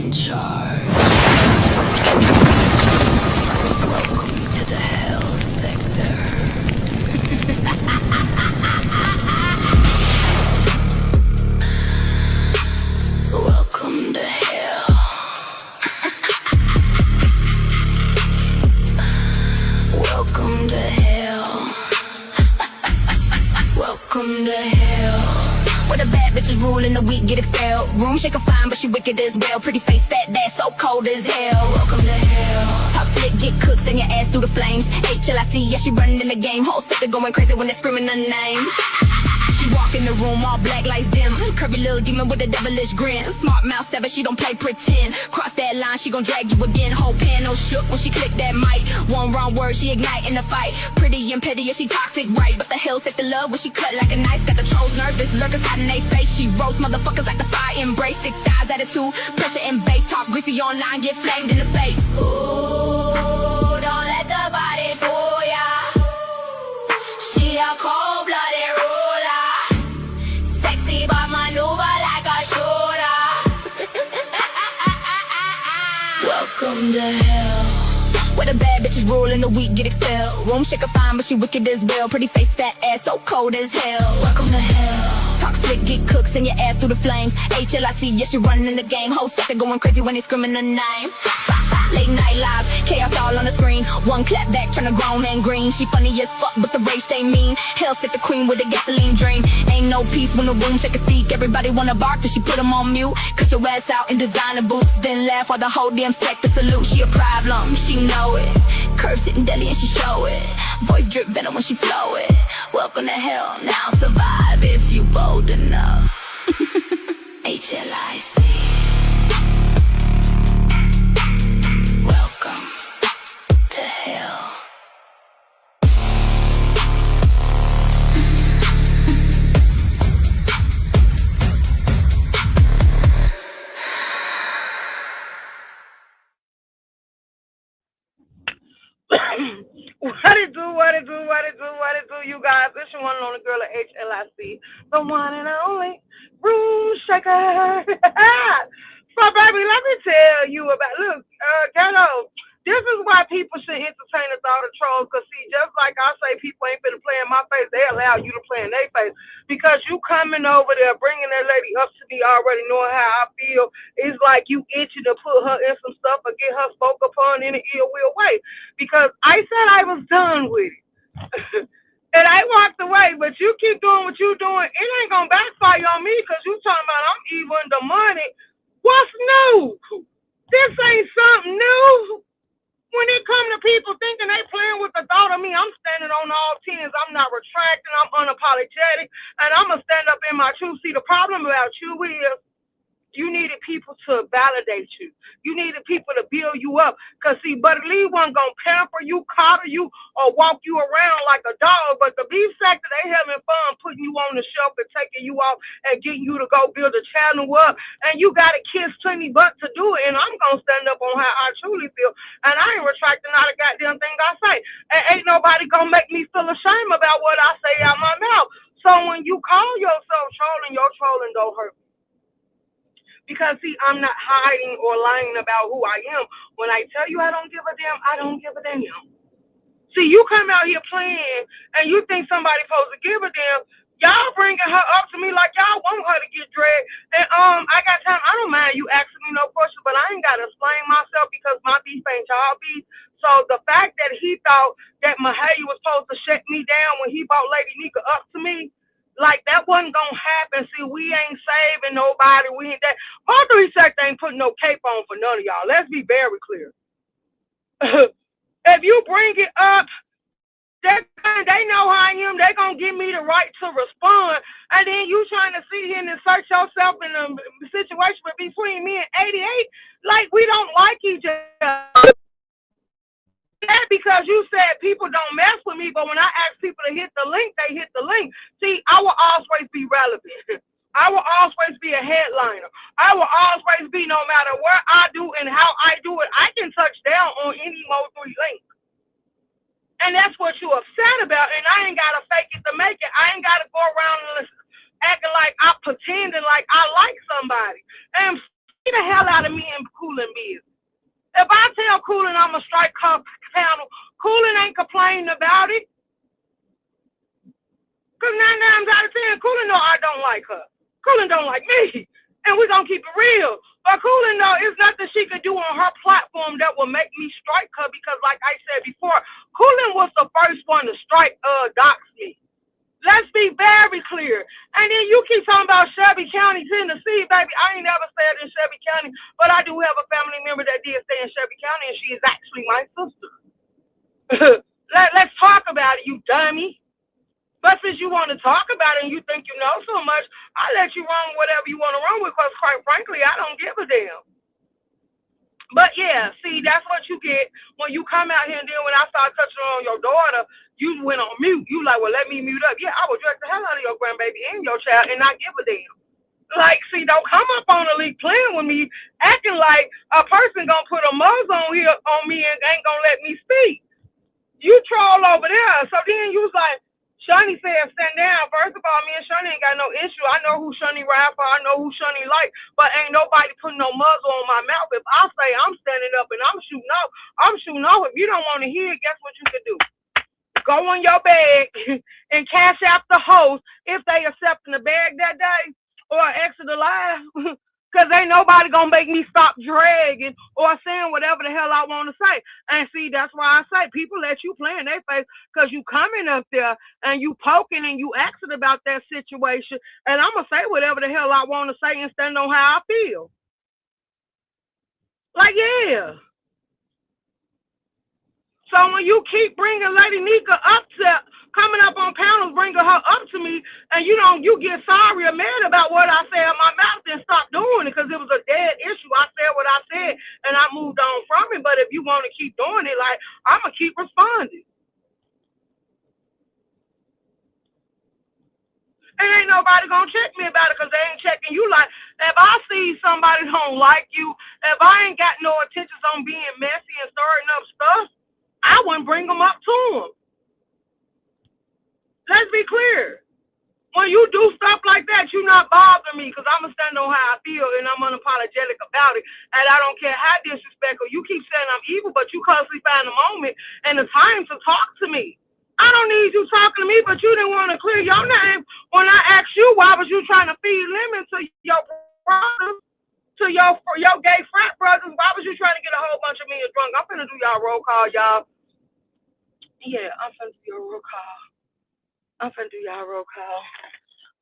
in charge. Welcome to the hell sector. Welcome to hell. Welcome to hell. Welcome to hell. Where the bad bitches rule and the weak get expelled. Room shaker fine, but she wicked as well. Pretty face, fat, that so cold as hell. Welcome to hell. Talk slick, get cooked, send your ass through the flames. H.L.I.C, yeah, she running in the game. Whole sector going crazy when they're screaming her name. She walk in the room, all black lights dim. Curvy little demon with a devilish grin. Smart mouth seven, she don't play pretend. Cross that line, she gon' drag you again. Whole panel shook when she click that mic. One wrong word, she ignite in the fight. Pretty and petty, yeah, she toxic, right? But the hell set the love when she cut like a knife. Got the trolls nervous, lurkers hiding they face. She roast motherfuckers like the fire embrace. Thick thighs, attitude, pressure and bass. Talk greasy online, get flamed in the space. Ooh, don't let the body fool ya. She a cold-blooded ruler. Sexy but maneuver like a shooter. Welcome to hell. Where the bad bitches rule and the weak get expelled. Room shaker fine, but she wicked as well. Pretty face, fat ass, so cold as hell. Welcome to hell. Talk slick, get cooked, send your ass through the flames. H.L.I.C, yeah, she running in the game. Whole sector going crazy when they screaming her name. Late night lives, chaos all on the screen. One clap back, turn a grown man green. She funny as fuck, but the rage stay mean. Hell set the queen with a gasoline dream. Ain't no peace when the room shaker speak. Everybody wanna bark till she put them on mute. Cut your ass out in designer boots, then laugh while the whole damn sector salute. She a problem, she know it. Curves sitting deadly and she show it. Voice drip venom when she flow it. Welcome to hell, now survive if you bold enough. H.L.I.C. Welcome to hell. What it do, you guys? It's your one and only girl at H.L.I.C, the one and only room shaker. So, baby, let me tell you about, look, Ghetto, this is why people should entertain the thought of trolls, because, see, just like I say, people ain't finna play in my face, they allow you to play in their face, because you coming over there, bringing that lady up to me already knowing how I feel, it's like you itching to put her in some stuff or get her spoke upon in an ill will way, because I said I was done with it. And I walked away, but you keep doing what you doing, it ain't gonna backfire on me, because you talking about I'm evil and demonic. What's new? This ain't something new. When it come to people thinking they playing with the thought of me, I'm standing on all 10s. I'm not retracting. I'm unapologetic. And I'm going to stand up in my truth. See, the problem about you is you needed people to validate you. You needed people to build you up. Because, see, Buddy Lee wasn't going to pamper you, coddle you, or walk you around like a dog. But the beef sector, they having fun putting you on the shelf and taking you off and getting you to go build a channel up. And you got to kiss plenty butt to do it. And I'm going to stand up on how I truly feel. And I ain't retracting not a goddamn thing I say. And ain't nobody going to make me feel ashamed about what I say out my mouth. So when you call yourself trolling, your trolling don't hurt me. Because, see, I'm not hiding or lying about who I am. When I tell you I don't give a damn, I don't give a damn. See, you come out here playing, and you think somebody's supposed to give a damn. Y'all bringing her up to me like y'all want her to get dragged. And I got time. I don't mind you asking me no questions, but I ain't got to explain myself because my beef ain't y'all beef. So the fact that he thought that Mahalia was supposed to shut me down when he brought Lady Nika up to me, like, that wasn't going to happen. See, we ain't saving nobody. We ain't that. Mother Sect ain't putting no cape on for none of y'all. Let's be very clear. If you bring it up, they know how I am. They're going to give me the right to respond. And then you trying to sit here and insert yourself in a situation between me and 88. Like, we don't like each other. That because you said people don't mess with me, but when I ask people to hit the link, they hit the link. See, I will always be relevant. I will always be a headliner. I will always be, no matter what I do and how I do it, I can touch down on any Mo3 link. And that's what you're upset about, and I ain't got to fake it to make it. I ain't got to go around and acting like I'm pretending like I like somebody. And the hell out of me in Coolin business. If I tell Coolin I'm a strike panel, Coolin ain't complaining about it. Because 9 times out of 10, Coolin know I don't like her. Coolin don't like me. And we're going to keep it real. But Coolin know it's nothing she could do on her platform that will make me strike her because, like I said before, Coolin was the first one to strike dox me. Let's be very clear. And then you keep talking about Shelby County, Tennessee, baby. I ain't never stayed in Shelby County, but I do have a family member that did stay in Shelby County, and she is actually my sister. Let's talk about it, you dummy. But since you want to talk about it and you think you know so much, I'll let you run whatever you want to run with because, quite frankly, I don't give a damn. But, yeah, see, that's what you get when you come out here, and then when I start touching on your daughter, you went on mute. You like, well, let me mute up. Yeah, I would drag the hell out of your grandbaby and your child and not give a damn. Like, see, don't come up on the leak playing with me, acting like a person gonna put a muzzle on here on me and ain't gonna let me speak. You troll over there. So then you was like, Shani said, stand down. First of all, me and Shani ain't got no issue. I know who Shani ride for. I know who Shani like. But ain't nobody putting no muzzle on my mouth. If I say I'm standing up and I'm shooting off, I'm shooting off. If you don't want to hear it, guess what you can do? Go on your bag and cash out the host if they accepting the bag that day or exit the live. Because ain't nobody going to make me stop dragging or saying whatever the hell I want to say. And see, that's why I say people let you play in their face because you coming up there and you poking and you asking about that situation. And I'm going to say whatever the hell I want to say and stand on how I feel. Like, yeah. So when you keep bringing Lady Nika up to coming up on panels, bringing her up to me, and you get sorry or mad about what I said in my mouth, then stop doing it because it was a dead issue. I said what I said, and I moved on from it. But if you want to keep doing it, like, I'm going to keep responding. And ain't nobody going to check me about it because they ain't checking you. Like, if I see somebody don't like you, if I ain't got no intentions on being messy and stirring up stuff, I wouldn't bring them up to them. Let's be clear. When you do stuff like that, you're not bothering me because I'm going to stand on how I feel and I'm unapologetic about it. And I don't care how disrespectful. You keep saying I'm evil, but you constantly find a moment and the time to talk to me. I don't need you talking to me, but you didn't want to clear your name when I asked you why was you trying to feed lemon to your brothers, to your gay frat brothers. Why was you trying to get a whole bunch of men drunk? I'm finna do y'all roll call, y'all. Yeah, I'm finna do your roll call.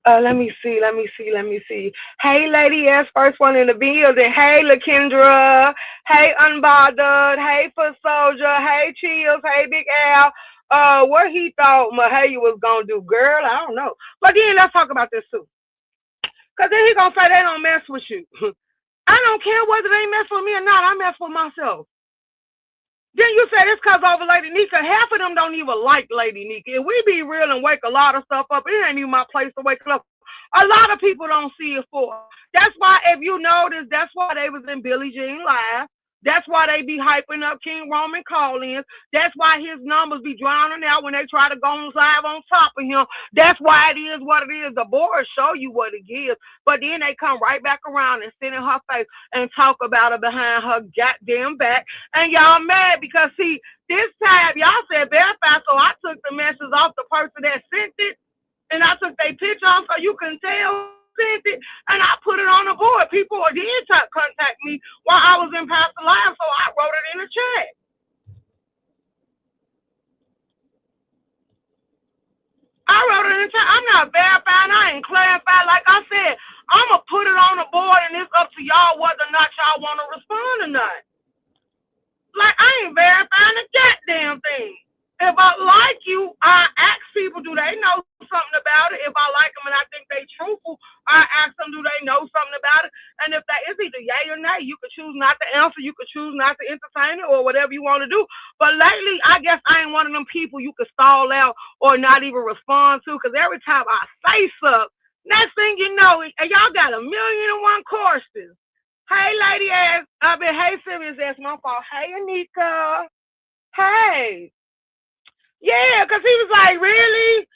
Let me see. Hey, Lady S, first one in the building. Hey, LaKendra. Hey, Unbothered. Hey, For Soldier. Hey, Chills. Hey, Big Al. What he thought Mahalia was going to do, girl, I don't know. But then let's talk about this, too. Because then he going to say they don't mess with you. I don't care whether they mess with me or not. I mess with myself. Then you say this because over Lady Nika. Half of them don't even like Lady Nika. If we be real and wake a lot of stuff up, it ain't even my place to wake up. A lot of people don't see it for. That's why, if you notice, that's why they was in Billie Jean Live. That's why they be hyping up King Roman call-ins. That's why his numbers be drowning out when they try to go on live on top of him. That's why it is what it is. The boards show you what it is. But then they come right back around and sit in her face and talk about her behind her goddamn back. And y'all mad because, see, this time y'all said verify, so I took the message off the person that sent it. And I took their picture off so you can tell sent it, and I put it on the board. People did contact me while I was in Pastor Live, so I wrote it in the chat. I'm not verifying. I ain't clarifying. Like I said, I'm going to put it on the board, and it's up to y'all whether or not y'all want to respond or not. Like, I ain't verifying a goddamn thing. If I like you, I ask people, do they know something about it? If I like them and I think they truthful, I ask them, do they know something about it? And if that is either yay or nay, you could choose not to answer, you could choose not to entertain it, or whatever you want to do. But lately, I guess I ain't one of them people you could stall out or not even respond to, because every time I say something, next thing you know, and y'all got 1,000,001 questions. Hey, Lady ass, hey, Serious ass, my fault. Hey, Anika. Hey. Yeah, because he was like, really?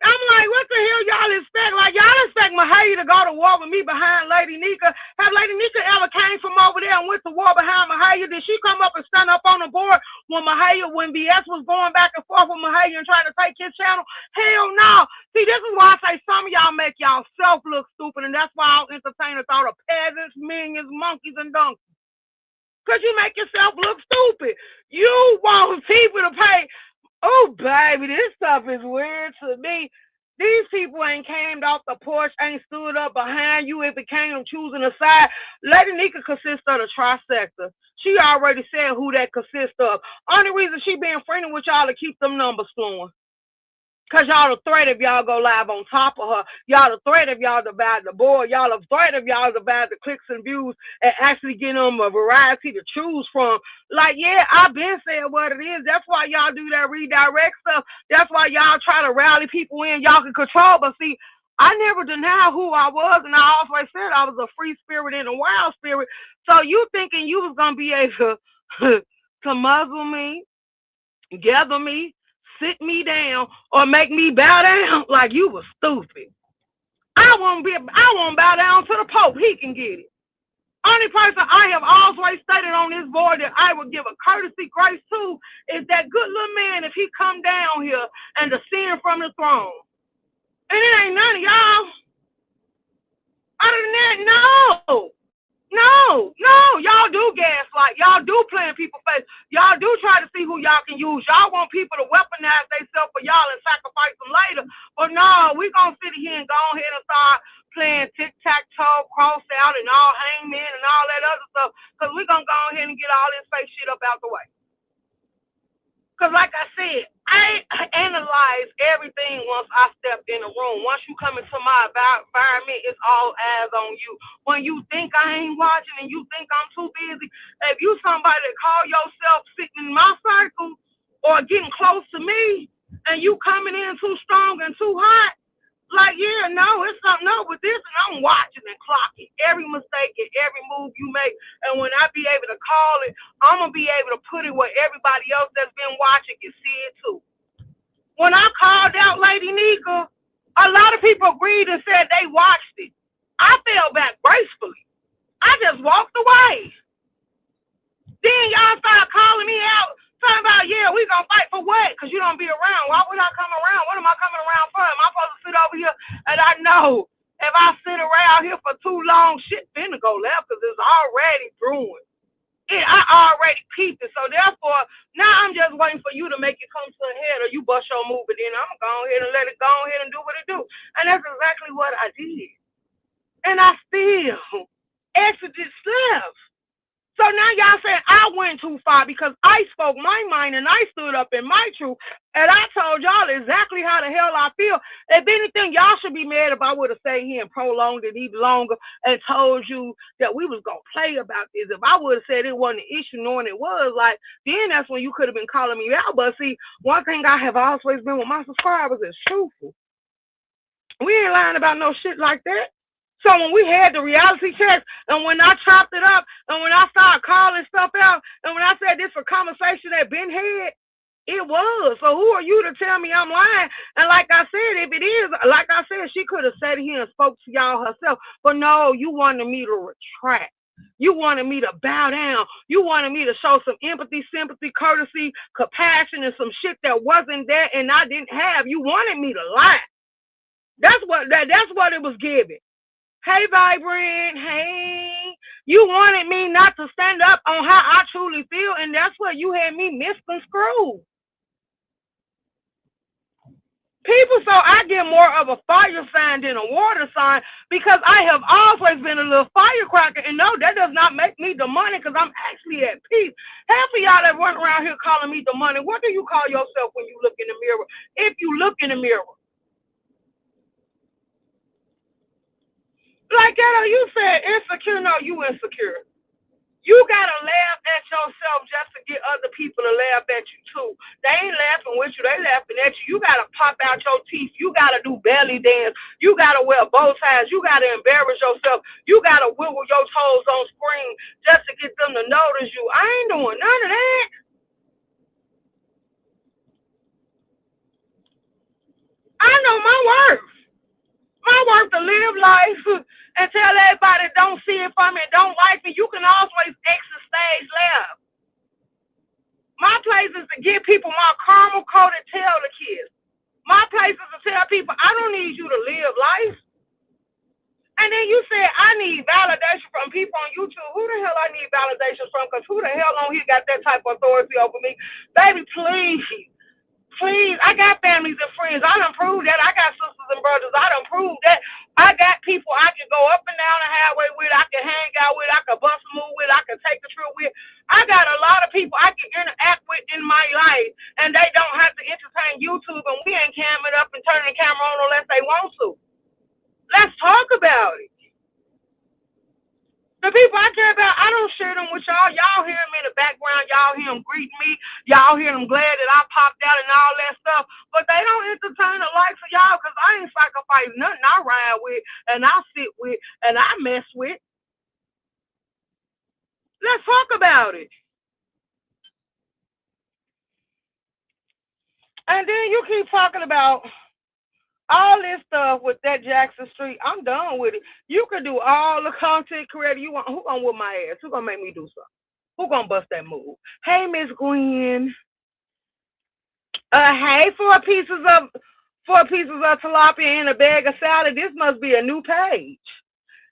I'm like, what the hell y'all expect? Like, y'all expect Mahalia to go to war with me behind Lady Nika? Have Lady Nika ever came over there and went to war behind Mahaya? Did she come up and stand up on the board when BS was going back and forth with Mahaya and trying to take his channel? Hell no. See, this is why I say some of y'all make y'all self look stupid, and that's why I don't entertain us all the peasants, minions, monkeys, and donkeys. Because you make yourself look stupid. You want people to pay. Oh, baby, this stuff is weird to me. These people ain't came off the porch, ain't stood up behind you if it came choosing a side. Lady Nika consists of the trifecta. She already said who that consists of. Only reason she being friendly with y'all to keep them numbers flowing. Because y'all the threat if y'all go live on top of her. Y'all the threat if y'all divide the board. Y'all the threat if y'all divide the clicks and views and actually get them a variety to choose from. Like, yeah, I've been saying what it is. That's why y'all do that redirect stuff. That's why y'all try to rally people in y'all can control. But see, I never denied who I was, and I always said I was a free spirit and a wild spirit. So you thinking you was going to be able to muzzle me, gather me, sit me down, or make me bow down like you was stupid. I won't bow down to the Pope. He can get it. Only person I have always stated on this board that I would give a courtesy grace to is that good little man if he come down here and descend from the throne. And it ain't none of y'all. Other than that, no. Y'all do gaslight. Y'all do play in people's face. Y'all do try to see who y'all can use. Y'all want people to weaponize themselves for y'all and sacrifice them later. But no, we gonna sit here and go ahead and start playing tic-tac-toe, cross out, and all hangman and all that other stuff. Because we gonna go ahead and get all this fake shit up out the way. Because like I said, I analyze everything once I step in the room. Once you come into my environment, it's all eyes on you. When you think I ain't watching and you think I'm too busy, if you somebody that call yourself sitting in my circle or getting close to me and you coming in too strong and too hot, like, yeah, no, it's something up with this, and I'm watching and clocking every mistake and every move you make. And when I be able to call it, I'm going to be able to put it where everybody else that's been watching can see it too. When I called out Lady Nika, a lot of people agreed and said they watched it. I fell back gracefully. I just walked away. Then y'all started calling me out, talking about, yeah, we gonna fight for what? Because you don't be around. Why would I come around? What am I coming around for? Am I supposed to sit over here? And I know if I sit around here for too long, shit finna go left because it's already brewing. I already peeped it. So therefore, now I'm just waiting for you to make it come to a head or you bust your move, and then I'm gonna go ahead and let it go ahead and do what it do. And that's exactly what I did. And I still exited slaves. So now y'all saying I went too far because I spoke my mind and I stood up in my truth and I told y'all exactly how the hell I feel. If anything, y'all should be mad if I would have stayed here and prolonged it even longer and told you that we was going to play about this. If I would have said it wasn't an issue knowing it was, like, then that's when you could have been calling me out. But see, one thing I have always been with my subscribers is truthful. We ain't lying about no shit like that. So when we had the reality check, and when I chopped it up, and when I started calling stuff out, and when I said this for conversation that been had, it was. So who are you to tell me I'm lying? And like I said, if it is, like I said, she could have sat here and spoke to y'all herself. But no, you wanted me to retract. You wanted me to bow down. You wanted me to show some empathy, sympathy, courtesy, compassion, and some shit that wasn't there and I didn't have. You wanted me to lie. That's what it was giving. Hey, Vibrant. Hey. You wanted me not to stand up on how I truly feel, and that's what you had me misconstrued. People, so I get more of a fire sign than a water sign because I have always been a little firecracker. And no, that does not make me demonic because I'm actually at peace. Half of y'all that run around here calling me demonic, what do you call yourself when you look in the mirror? If you look in the mirror. Like that, you said insecure. No, you insecure. You gotta laugh at yourself just to get other people to laugh at you too. They ain't laughing with you, they laughing at you. You gotta pop out your teeth. You gotta do belly dance. You gotta wear bow ties. You gotta embarrass yourself. You gotta wiggle your toes on screen just to get them to notice you. I ain't doing none of that. I know my worth. My work to live life and tell everybody don't see it from me, don't like me. You can always And then you said, I need validation from people on YouTube. Who the hell I need validation from? Because who the hell on here got that type of authority over me? Baby, please. Please. I got families and friends. I done proved that. I got sisters and brothers. I done proved that. I got people I can go up and down the highway with. I can hang out with. I can bust a move with. I can take a trip with. I got a lot of people I can interact with in my life. And they don't have to entertain YouTube. And we ain't camming up and turning the camera on unless they want to. Let's talk about it. The people I care about, I don't share them with y'all. Y'all hear them in the background. Y'all hear them greeting me. Y'all hear them glad that I popped out and all that stuff. But they don't entertain the likes of y'all because I ain't sacrificing nothing I ride with and I sit with and I mess with. Let's talk about it. And then you keep talking about all this stuff with that Jackson Street. I'm done with it. You can do all the content creator you want. Who gonna whip my ass? Who gonna make me do something? Who gonna bust that move? Hey, Miss Gwen. Hey, four pieces of tilapia and a bag of salad. This must be a new page.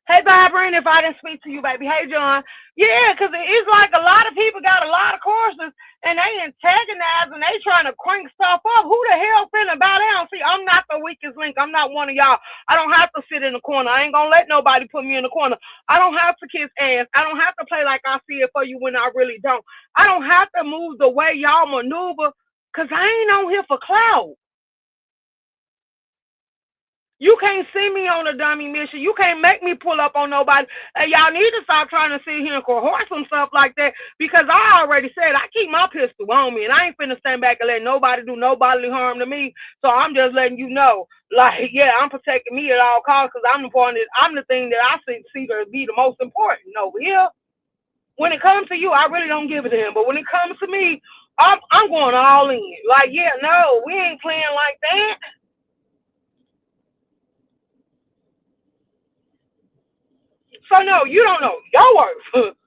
Hey, Vibrant, if I didn't speak to you, baby. Hey, John. Yeah, because it's like a lot of people got a lot of courses, and they antagonize, and they trying to crank stuff up. Who the hell finna bow down? See, I'm not the weakest link. I'm not one of y'all. I don't have to sit in the corner. I ain't going to let nobody put me in the corner. I don't have to kiss ass. I don't have to play like I see it for you when I really don't. I don't have to move the way y'all maneuver, because I ain't on here for clout. You can't see me on a dummy mission. You can't make me pull up on nobody. And y'all need to stop trying to sit here and coerce some stuff like that because I already said I keep my pistol on me and I ain't finna stand back and let nobody do no bodily harm to me. So I'm just letting you know, like, yeah, I'm protecting me at all costs because I'm the thing that I see to be the most important over here. When it comes to you, I really don't give a damn. But when it comes to me, I'm going all in. Like, yeah, no, we ain't playing like that. So no, you don't know your worth.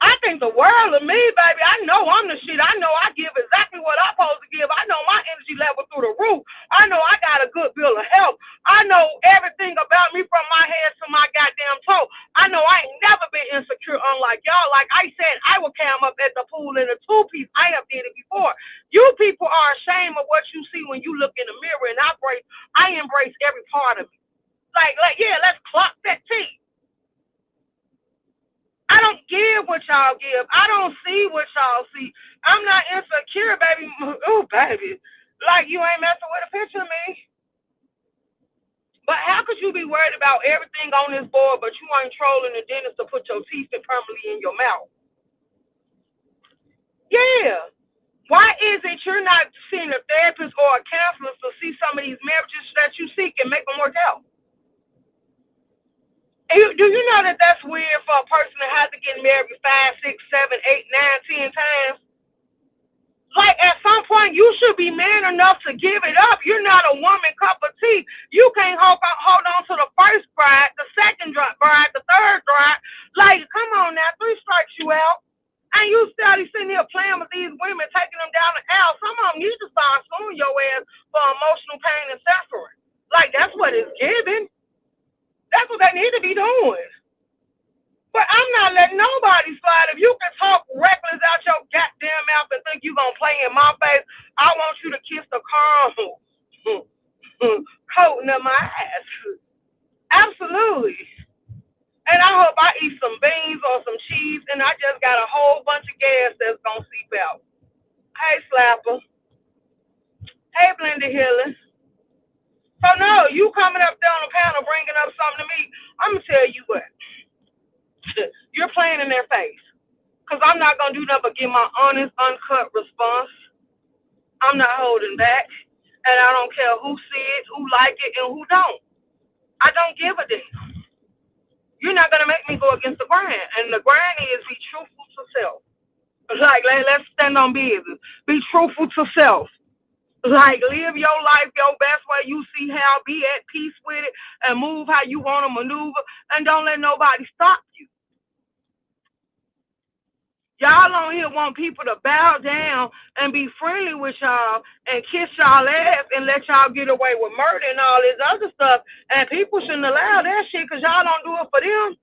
I think the world of me, baby. I know I'm the shit. I know I give exactly what I'm supposed to give. I know my energy level through the roof. I know I got a good bill of health. I know everything about me from my head to my goddamn toe. I know I ain't never been insecure unlike y'all. Like I said, I will cam up at the pool in a two-piece. I have did it before. You people are ashamed of what you see when you look in the mirror, and I embrace every part of me. Like, yeah, let's clock that T. I don't give what y'all give. I don't see what y'all see. I'm not insecure, baby. Ooh, baby. Like, you ain't messing with a picture of me. But how could you be worried about everything on this board, but you ain't trolling the dentist to put your teeth in permanently in your mouth? Yeah. Why is it you're not seeing a therapist or a counselor to see some of these marriages that you seek and make them work out? Do you know that that's weird for a person to have to get married 5, 6, 7, 8, 9, 10 times? Like at some point you should be man enough to give it up. You're not a woman cup of tea. You can't hold on to the first bride, the second bride, the third bride. Like, come on now, 3 strikes you out. And you steady sitting here playing with these women, taking them down the aisle. Some of them need to start suing your ass for emotional pain and suffering. Like, that's what it's giving. That's what they need to be doing. But I'm not letting nobody slide. If you can talk reckless out your goddamn mouth and think you're going to play in my face, I want you to kiss the caramel coating of my ass. Absolutely. And I hope I eat some beans or some cheese and I just got a whole bunch of gas that's going to seep out. Hey, Slapper. Hey, Blended Healing. So, no, you coming up there on the panel bringing up something to me, I'm going to tell you what. You're playing in their face. Because I'm not going to do nothing but give my honest, uncut response. I'm not holding back. And I don't care who see it, who like it, and who don't. I don't give a damn. You're not going to make me go against the grind. And the grind is be truthful to self. Like, let's stand on business. Be truthful to self. Like, live your life your best way you see how, be at peace with it, and move how you want to maneuver, and don't let nobody stop you. Y'all on here want people to bow down and be friendly with y'all and kiss y'all ass and let y'all get away with murder and all this other stuff. And people shouldn't allow that shit because y'all don't do it for them.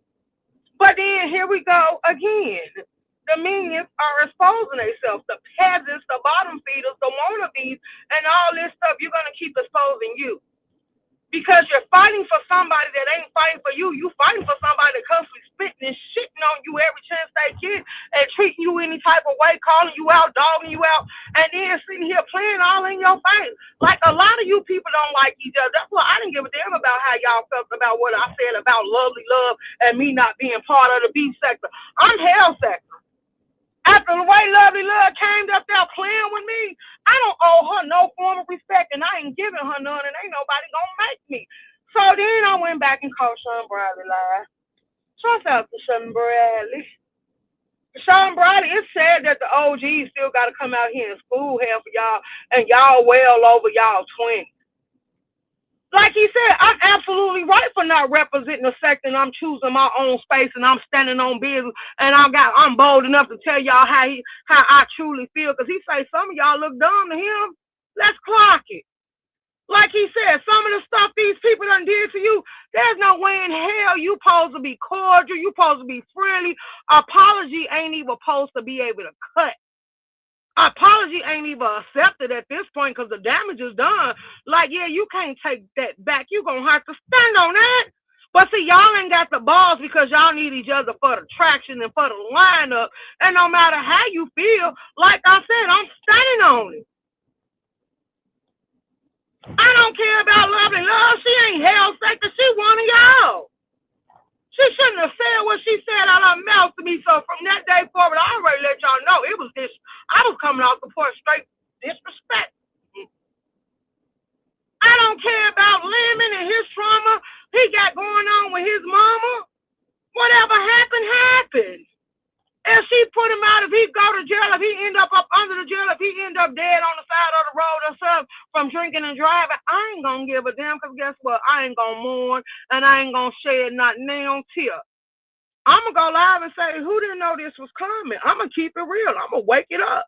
But then here we go again. The minions are exposing themselves. The peasants, the bottom feeders, the wannabes, and all this stuff, you're going to keep exposing you. Because you're fighting for somebody that ain't fighting for you. You fighting for somebody that constantly spitting and shitting on you every chance they get and treating you any type of way, calling you out, dogging you out, and then sitting here playing all in your face. Like a lot of you people don't like each other. That's why I didn't give a damn about how y'all felt about what I said about lovely love and me not being part of the B sector. I'm hell sector. After the way Lovely Love came up there playing with me, I don't owe her no form of respect, and I ain't giving her none, and ain't nobody gonna make me. So then I went back and called Sean Bradley live. Shout out to Sean Bradley. Sean Bradley, it's sad that the OGs still got to come out here and school hell for y'all, and y'all well over y'all 20. Like he said, I'm absolutely right for not representing the sector, and I'm choosing my own space, and I'm standing on business, and I'm bold enough to tell y'all how I truly feel. Cause he say some of y'all look dumb to him. Let's clock it. Like he said, some of the stuff these people done did to you, there's no way in hell you supposed to be cordial. You supposed to be friendly. Apology ain't even supposed to be able to cut. Apology ain't even accepted at this point because the damage is done. Like, yeah, you can't take that back. You're going to have to stand on that. But see, y'all ain't got the balls because y'all need each other for the traction and for the lineup. And no matter how you feel, like I said, I'm standing on it. I don't care about Lovely Love. She ain't hell sector. She one of y'all. She shouldn't have said what she said out of her mouth to me. So from that day forward, I already let y'all know it was this. I was coming off the porch straight disrespect. I don't care about Lemon and his trauma he got going on with his mama. Whatever happened, happened. If she put him out, if he go to jail, if he end up under the jail, if he end up dead on the side of the road or something from drinking and driving, I ain't gonna give a damn because guess what? I ain't gonna mourn and I ain't gonna shed not nail tear. I'm gonna go live and say, who didn't know this was coming? I'm gonna keep it real. I'm gonna wake it up.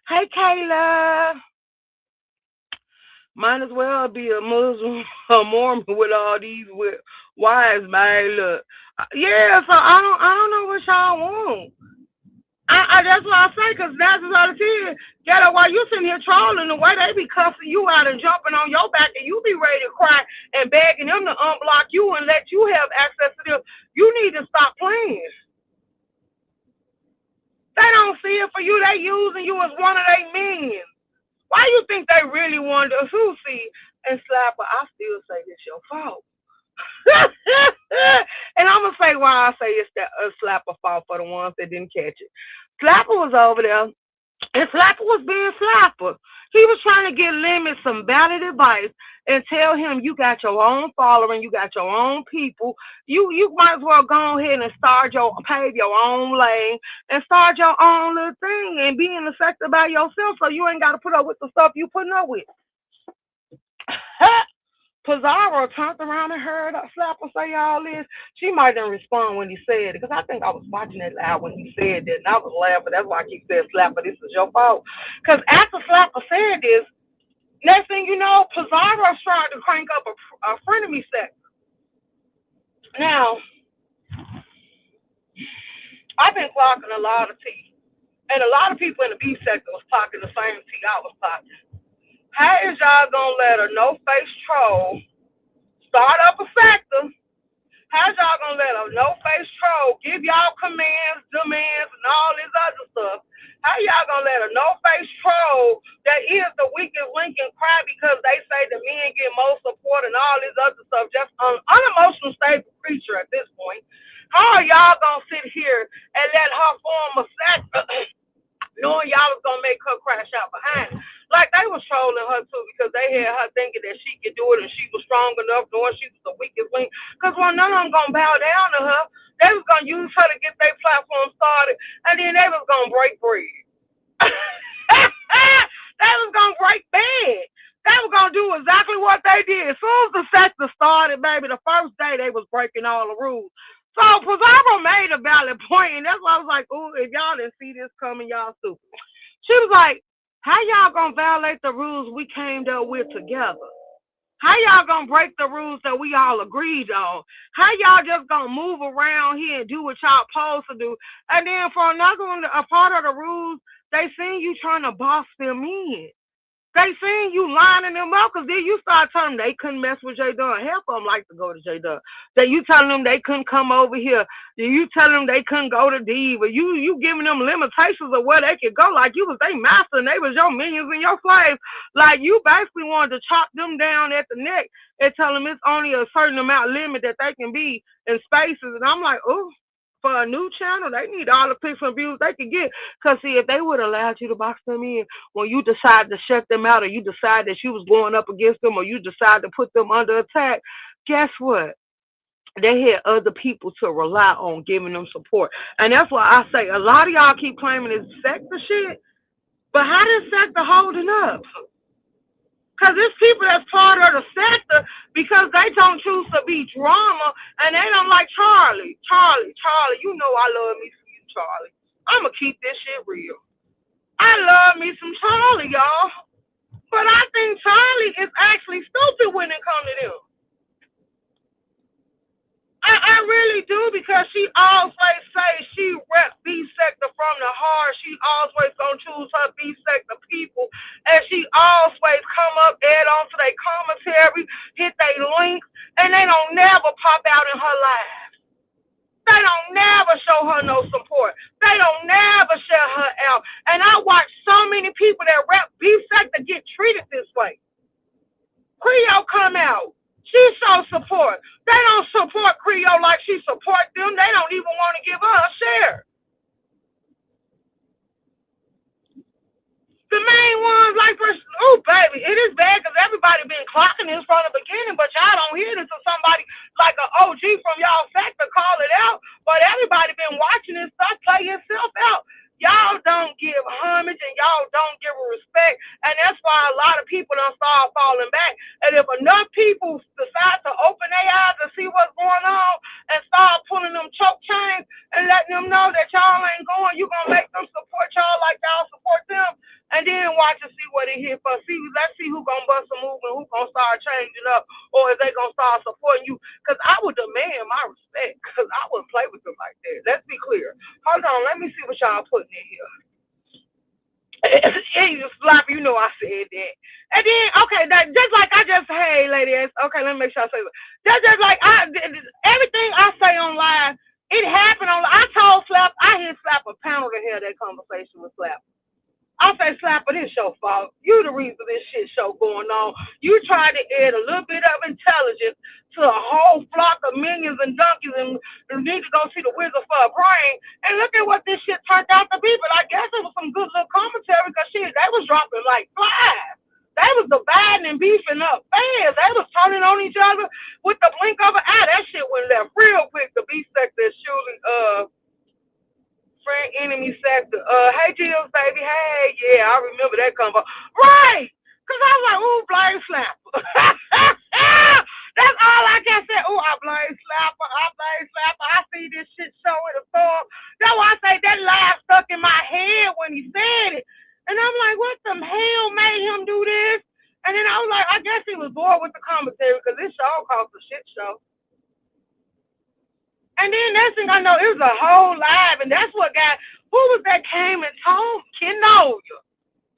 Hey, Kayla. Might as well be a Muslim or Mormon with all these wives, man. Look, yeah. So I don't know what y'all want. That's what I say, because that's what it is. Ghetto, while you sitting here trolling, the way they be cussing you out and jumping on your back, and you be ready to cry and begging them to unblock you and let you have access to them, you need to stop playing. They don't see it for you. They using you as one of their minions. Why you think they really wanted to see and slap her? I still say it's your fault. And I'm going to say why I say it's that Slapper fault for the ones that didn't catch it. Slapper was over there, and Slapper was being Slapper. He was trying to give Lemon some valid advice and tell him you got your own following, you got your own people. You might as well go ahead and pave your own lane and start your own little thing and be in the sector by yourself so you ain't got to put up with the stuff you putting up with. Pizarro turned around and heard Slapper say all this. She might didn't respond when he said it, because I think I was watching it loud when he said that, and I was laughing. That's why I keep saying, Slapper, this is your fault. Because after Slapper said this, next thing you know, Pizarro's trying to crank up a frenemy sector. Now, I've been clocking a lot of tea, and a lot of people in the B sector was clocking the same tea I was clocking. How is y'all gonna let a no-face troll start up a sector? How's y'all gonna let a no-face troll give y'all commands, demands, and all this other stuff? How y'all gonna let a no-face troll that is the weakest link in cry because they say the men get most support and all this other stuff, just an unemotional stable creature at this point? How are y'all gonna sit here and let her form a sector knowing y'all was gonna make her crash out behind it? Like they was trolling her too because they had her thinking that she could do it and she was strong enough, knowing she was the weakest link. Because when none of them gonna bow down to her, they was gonna use her to get their platform started, and then they was gonna break bread. They was gonna break bed. They was gonna do exactly what they did. As soon as the sector started, baby, the first day they was breaking all the rules. So Pizarro made a valid point, and that's why I was like, "Ooh, if y'all didn't see this coming, y'all stupid." She was like, "How y'all gonna violate the rules we came up with together? How y'all gonna break the rules that we all agreed on? How y'all just gonna move around here and do what y'all supposed to do? And then for another one, a part of the rules, they seen you trying to boss them in. They seen you lining them up because then you start telling them they couldn't mess with J Dunn. Half of them like to go to J Dunn. That you telling them they couldn't come over here. You telling them they couldn't go to Diva. You giving them limitations of where they could go. Like you was their master and they was your minions and your slaves. Like you basically wanted to chop them down at the neck and tell them it's only a certain amount limit that they can be in spaces. And I'm like, oh, for a new channel, they need all the clicks and views they could get. Because, see, if they would have allowed you to box them in when you decide to shut them out or you decide that you was going up against them or you decide to put them under attack, guess what? They had other people to rely on giving them support. And that's why I say a lot of y'all keep claiming this sector shit, but how this sector holding up? Because it's people that's part of the sector because they don't choose to be drama and they don't like Charlie. Charlie, you know I love me some you, Charlie. I'm going to keep this shit real. I love me some Charlie, y'all. But I think Charlie is actually stupid when it comes to them. I really do because she always say she rep B sector from the heart. She always gonna choose her B sector people, and she always come up, add on to their commentary, hit their links, and they don't never pop out in her live. They don't never show her no support. They don't never share her out. And I watch so many people that rep B sector get treated this way. Creole come out. She shows support. They don't support Creole like she support them. They don't even want to give her a share. The main ones, like, oh, baby, it is bad because everybody been clocking this from the beginning, but y'all don't hear this until somebody like an OG from y'all sector call it out. But everybody been watching this stuff play itself out. Y'all don't give homage and y'all don't give respect, and that's why a lot of people don't start falling back. And if enough people decide to open their eyes and see what's going on and start pulling them choke chains and letting them know that y'all ain't going, you gonna make them support y'all like y'all support them, and then watch and see what they here for. Let's see who gonna bust a move and who gonna start changing up, or if they gonna start supporting you. Because I would demand my respect, because I wouldn't play with them like that. Let's be clear. Hold on, let me see what y'all putting in here. You sloppy, you know I said that. And then, okay, that just like I just, hey, ladies, okay, let me make sure I say that. That's just like everything I say on live, it happened on. I told Slap, I hit Slap a panel to hear that conversation with Slap. I say, Slapper, this your fault. You the reason this shit show going on. You tried to add a little bit of intelligence to a whole flock of minions and donkeys and need to go see the wizard for a brain. And look at what this shit turned out to be. But I guess it was some good little commentary because shit, they was dropping like flies. They was dividing and beefing up fans. They was turning on each other with the blink of an eye. That shit went left real quick. The B sector is shooting friend enemy sector. Hey Jills, baby. Hey, yeah, I remember that combo. Right. Cause I was like, ooh, blame Slapper. That's all I can say. Ooh, I blame Slapper. I see this shit show in the storm. That's why I say that lie stuck in my head when he said it. And I'm like, what the hell made him do this? And then I was like, I guess he was bored with the commentary because this show cost a shit show. And then next thing I know, it was a whole live, and that's what got, who was that came and told Kenoya?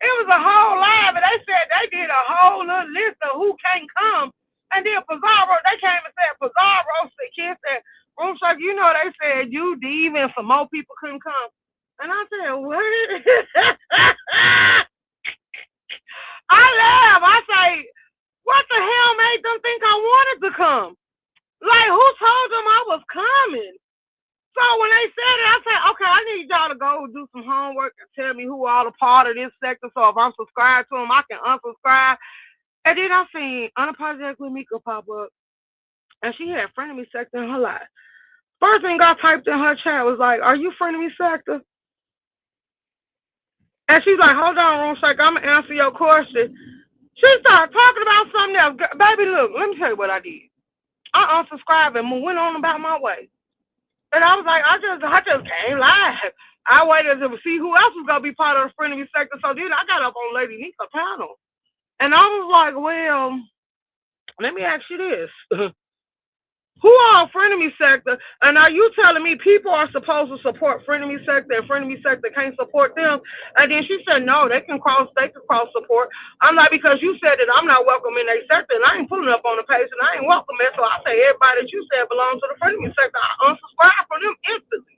It was a whole live, and they said they did a whole little list of who can't come. And then Pizarro, they came and said, Pizarro said, Kiss said, Room Strike, you know, they said you, Diva, and some more people couldn't come. And I said, what? I laugh. I say, what the hell made them think I wanted to come? Like, who told them I was coming? So when they said it, I said, okay, I need y'all to go do some homework and tell me who all a part of this sector. So if I'm subscribed to them, I can unsubscribe. And then I seen Unapologetically Mika pop up. And she had frenemy sector in her life. First thing I typed in her chat was like, are you frenemy sector? And she's like, hold on, Room Strike, I'm going to answer your question. She started talking about something else. Baby, look, let me tell you what I did. I unsubscribed and went on about my way. And I was like, I just can't lie. I waited to see who else was gonna be part of the friendly sector. So then I got up on Lady Nika panel, and I was like, well, let me ask you this: who are frenemy sector? And are you telling me people are supposed to support frenemy sector and frenemy sector can't support them? And then she said, no, they can cross support. I'm like, because you said that I'm not welcome in a sector, and I ain't pulling up on the page, and I ain't welcome it. So I say everybody that you said belongs to the frenemy sector. I unsubscribe from them instantly.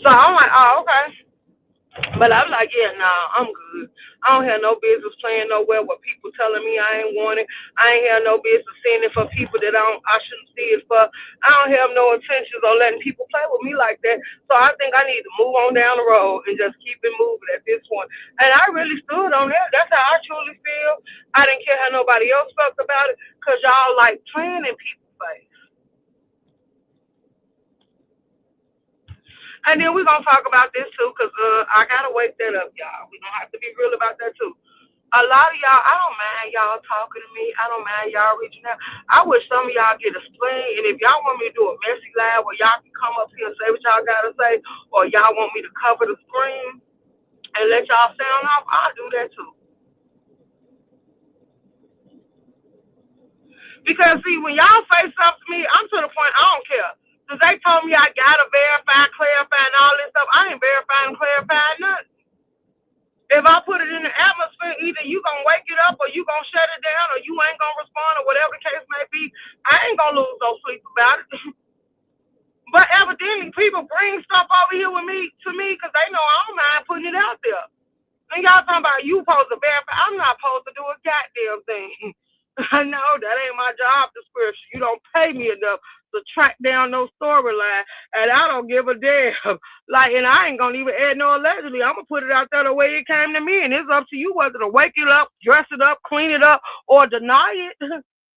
So I'm like, oh, okay. But I'm like, yeah, nah, I'm good. I don't have no business playing nowhere with people telling me I ain't want it. I ain't have no business seeing it for people that I shouldn't see it for. I don't have no intentions on letting people play with me like that. So I think I need to move on down the road and just keep it moving at this point. And I really stood on that. That's how I truly feel. I didn't care how nobody else felt about it, because y'all like playing in people's face. And then we're going to talk about this too, because I got to wake that up, y'all. We're going to have to be real about that too. A lot of y'all, I don't mind y'all talking to me. I don't mind y'all reaching out. I wish some of y'all get a spleen. And if y'all want me to do a messy live where y'all can come up here and say what y'all got to say, or y'all want me to cover the screen and let y'all sound off, I'll do that too. Because, see, when y'all say something to me, I'm to the point I don't care. Because they told me I got to verify, clarify, and all this stuff. I ain't verifying and clarifying nothing. If I put it in the atmosphere, either you going to wake it up or you going to shut it down or you ain't going to respond or whatever the case may be, I ain't going to lose no sleep about it. But evidently, people bring stuff over here with me to me because they know I don't mind putting it out there. And y'all talking about you supposed to verify. I'm not supposed to do a goddamn thing. I know that ain't my job description. You don't pay me enough to track down no storyline, and I don't give a damn. Like, and I ain't gonna even add no allegedly. I'm gonna put it out there the way it came to me, and it's up to you whether to wake it up, dress it up, clean it up, or deny it.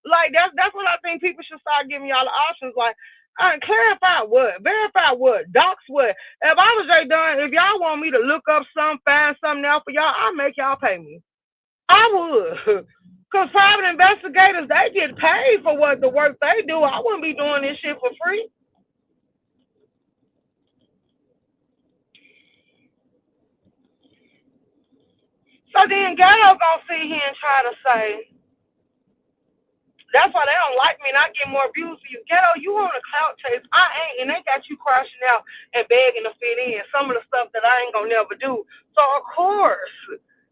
Like that's what I think people should start giving y'all the options. Like, clarify what, verify what, docs what. If I was Jay Dunn, if y'all want me to look up something, find something out for y'all, I'll make y'all pay me. I would. Because private investigators, they get paid for what the work they do. I wouldn't be doing this shit for free. So then Ghetto gonna sit here and try to say, that's why they don't like me and I get more views for you. Ghetto, you on a clout chase. I ain't, and they got you crashing out and begging to fit in. Some of the stuff that I ain't gonna never do. So of course,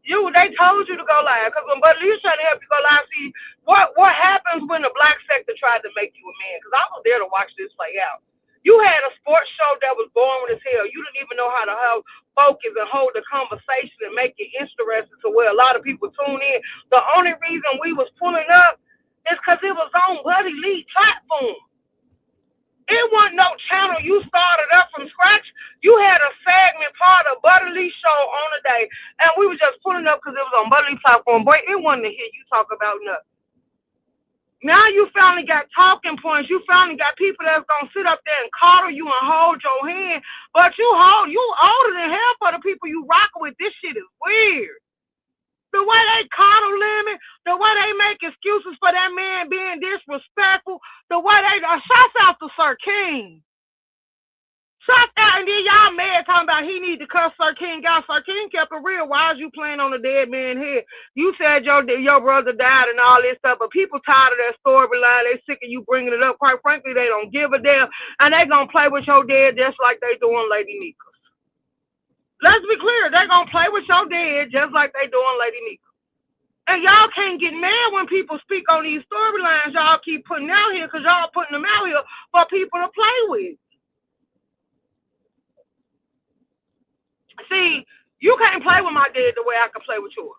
they told you to go live. Because when Buddy Lee's trying to help you go live, see what happens when the black sector tried to make you a man. Because I was there to watch this play out. You had a sports show that was boring as hell. You didn't even know how to have focus and hold the conversation and make it interesting to where a lot of people tune in. The only reason we was pulling up is because it was on Buddy Lee platform. It wasn't no channel you started up from scratch. You had a segment part of Buddy Lee show on a day, and we were just pulling up because it was on Buddy Lee platform. Boy, it wasn't to hear you talk about nothing. Now you finally got talking points. You finally got people that's gonna sit up there and coddle you and hold your hand. But you older than hell for the people you rocking with. This shit is weird. The way they coddle Lemon, the way they make excuses for that man being disrespectful, the way they shouts out to Sir King. Shut out, and then y'all mad talking about he need to cuss Sir King out. Sir King kept it real. Why is you playing on the dead man head? You said your brother died and all this stuff, but people tired of that storyline. They sick of you bringing it up. Quite frankly, they don't give a damn, and they gonna play with your dead just like they doing Lady Nika. Let's be clear. They gonna play with your dead just like they doing Lady Nika. And y'all can't get mad when people speak on these storylines y'all keep putting out here, because y'all putting them out here for people to play with. See, you can't play with my dead the way I can play with yours.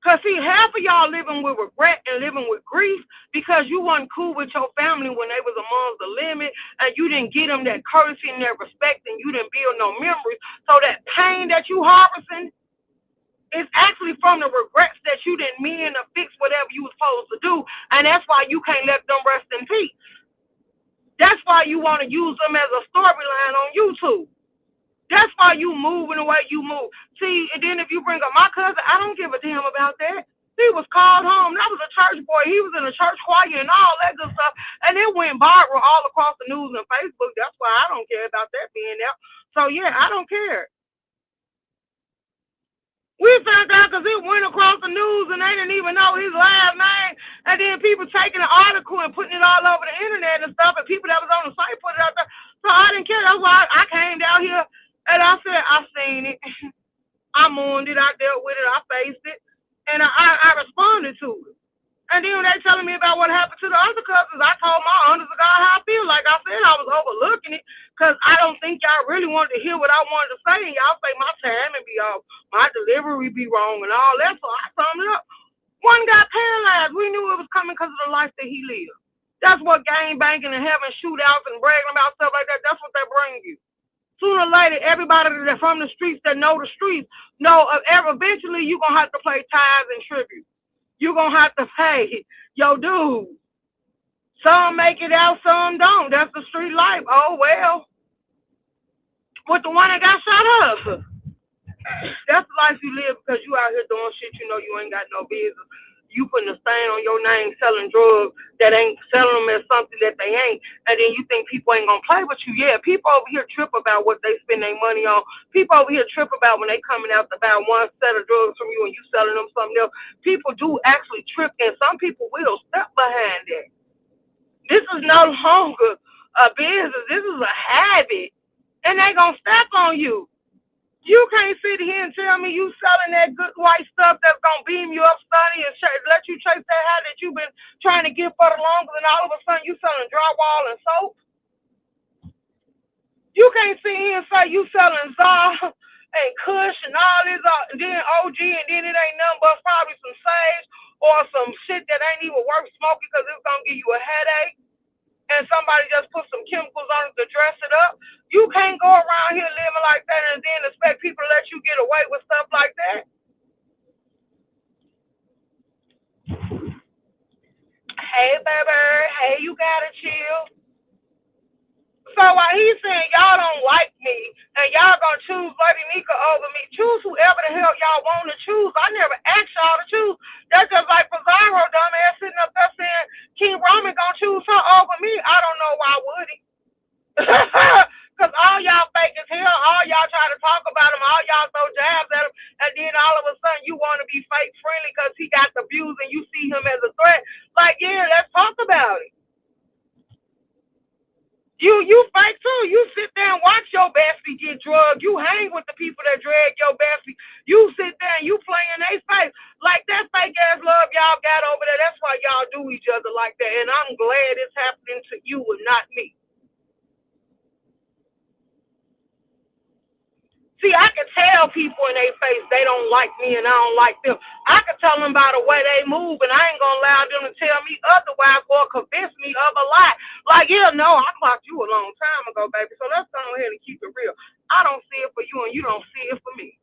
Because, see, half of y'all living with regret and living with grief because you wasn't cool with your family when they was among the limit, and you didn't get them that courtesy and that respect, and you didn't build no memories. So that pain that you harvesting is actually from the regrets that you didn't mean to fix whatever you was supposed to do, and that's why you can't let them rest in peace. That's why you want to use them as a storyline on YouTube. That's why you moving the way you move. See, and then if you bring up my cousin, I don't give a damn about that. He was called home. That was a church boy. He was in a church choir and all that good stuff. And it went viral all across the news and Facebook. That's why I don't care about that being there. So, yeah, I don't care. We found out because it went across the news and they didn't even know his last name. And then people taking the article and putting it all over the internet and stuff. And people that was on the site put it out there. So I didn't care. That's why I came down here and I said, I seen it. I mourned it. I dealt with it. I faced it. And I responded to it. And then when they telling me about what happened to the other cousins, I told my honest to God how I feel. Like I said, I was overlooking it because I don't think y'all really wanted to hear what I wanted to say. And y'all say my timing be off, my delivery be wrong and all that. So I summed it up. One got paralyzed. We knew it was coming because of the life that he lived. That's what gang banging and having shootouts and bragging about stuff like that, that's what they bring you. Sooner or later, everybody from the streets that know the streets know eventually you're going to have to pay tithes and tribute. You're going to have to pay your dues. Some make it out, some don't. That's the street life. Oh, well. With the one that got shot up. That's the life you live because you out here doing shit you know you ain't got no business. You putting a stain on your name selling drugs that ain't selling them as something that they ain't. And then you think people ain't going to play with you. Yeah, people over here trip about what they spend their money on. People over here trip about when they coming out to buy one set of drugs from you and you selling them something else. People do actually trip, and some people will step behind that. This is no longer a business. This is a habit. And they going to step on you. You can't sit here and tell me you selling that good white stuff that's going to beam you up, Sonny, and let you chase that high that you've been trying to get for the longest, and all of a sudden you selling drywall and soap. You can't sit here and say you selling Zah and Kush and all this, and then OG, and then it ain't nothing but probably some sage or some shit that ain't even worth smoking because it's going to give you a headache. And somebody just put some chemicals on it to dress it up. You can't go around here living like that and then expect people to let you get away with stuff like that. Hey, baby. Hey, you gotta chill. So while he's saying y'all don't like me and y'all gonna choose Lady Nika over me, choose whoever the hell y'all want to choose. I never asked y'all to choose. That's just like Pizarro, dumbass, sitting up there saying King Roman gonna choose her over me. I don't know why would he. Because all y'all fake as hell, all y'all try to talk about him, all y'all throw jabs at him, and then all of a sudden you want to be fake friendly because he got the views and you see him as a threat. Like, yeah, let's talk about it. You fake too. You sit there and watch your bestie get drugged. You hang with the people that drag your bestie. You sit there and you play in their face. Like that fake ass love y'all got over there. That's why y'all do each other like that. And I'm glad it's happening to you and not me. See, I can tell people in their face they don't like me and I don't like them. I can tell them by the way they move, and I ain't going to allow them to tell me otherwise or convince me of a lie. Like, yeah, no, I clocked you a long time ago, baby, so let's go ahead and keep it real. I don't see it for you, and you don't see it for me.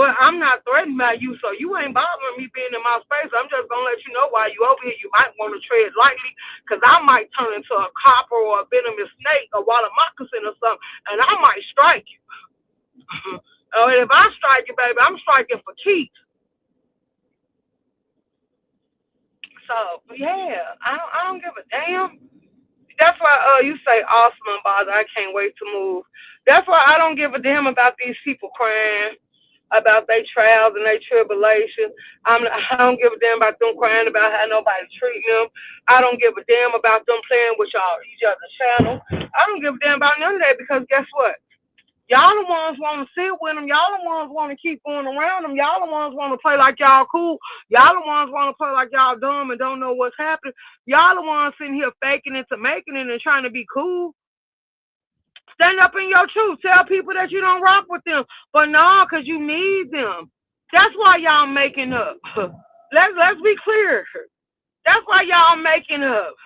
But I'm not threatened by you, so you ain't bothering me being in my space. I'm just going to let you know while you over here, you might want to tread lightly, because I might turn into a copper or a venomous snake or water moccasin or something, and I might strike you. If I strike you, baby, I'm striking for keeps. So yeah, I don't give a damn. That's why you say awesome and bother. I can't wait to move. That's why I don't give a damn about these people crying about their trials and their tribulation. I don't give a damn about them crying about how nobody treating them. I don't give a damn about them playing with each other's channel. I don't give a damn about none of that because guess what? Y'all the ones want to sit with them. Y'all the ones want to keep going around them. Y'all the ones want to play like y'all cool. Y'all the ones want to play like y'all dumb and don't know what's happening. Y'all the ones sitting here faking it to making it and trying to be cool. Stand up in your truth. Tell people that you don't rock with them. But no, because you need them. That's why y'all making up. Let's be clear. That's why y'all making up.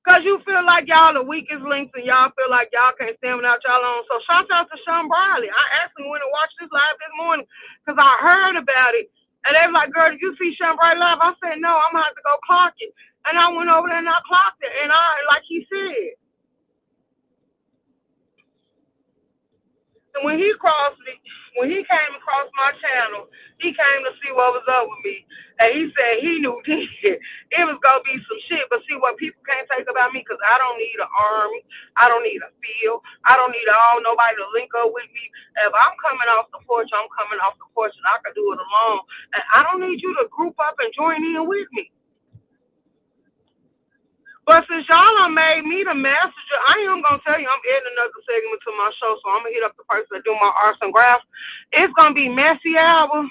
Because you feel like y'all the weakest links and y'all feel like y'all can't stand without y'all on. So shout out to Sean Briley. I actually went and watched this live this morning because I heard about it. And they were like, girl, did you see Sean Briley live? I said, no, I'm going to have to go clock it. And I went over there and I clocked it. And like he said. And when he came across my channel, He came to see what was up with me, and he said he knew then it was gonna be some shit. But see, what people can't take about me, cause I don't need an army, I don't need a field, I don't need nobody to link up with me. If I'm coming off the porch, I'm coming off the porch, and I can do it alone. And I don't need you to group up and join in with me. But since y'all done made me the messenger, I am gonna tell you I'm adding another segment to my show, so I'm gonna hit up the person that do my arts and crafts. It's gonna be messy hour.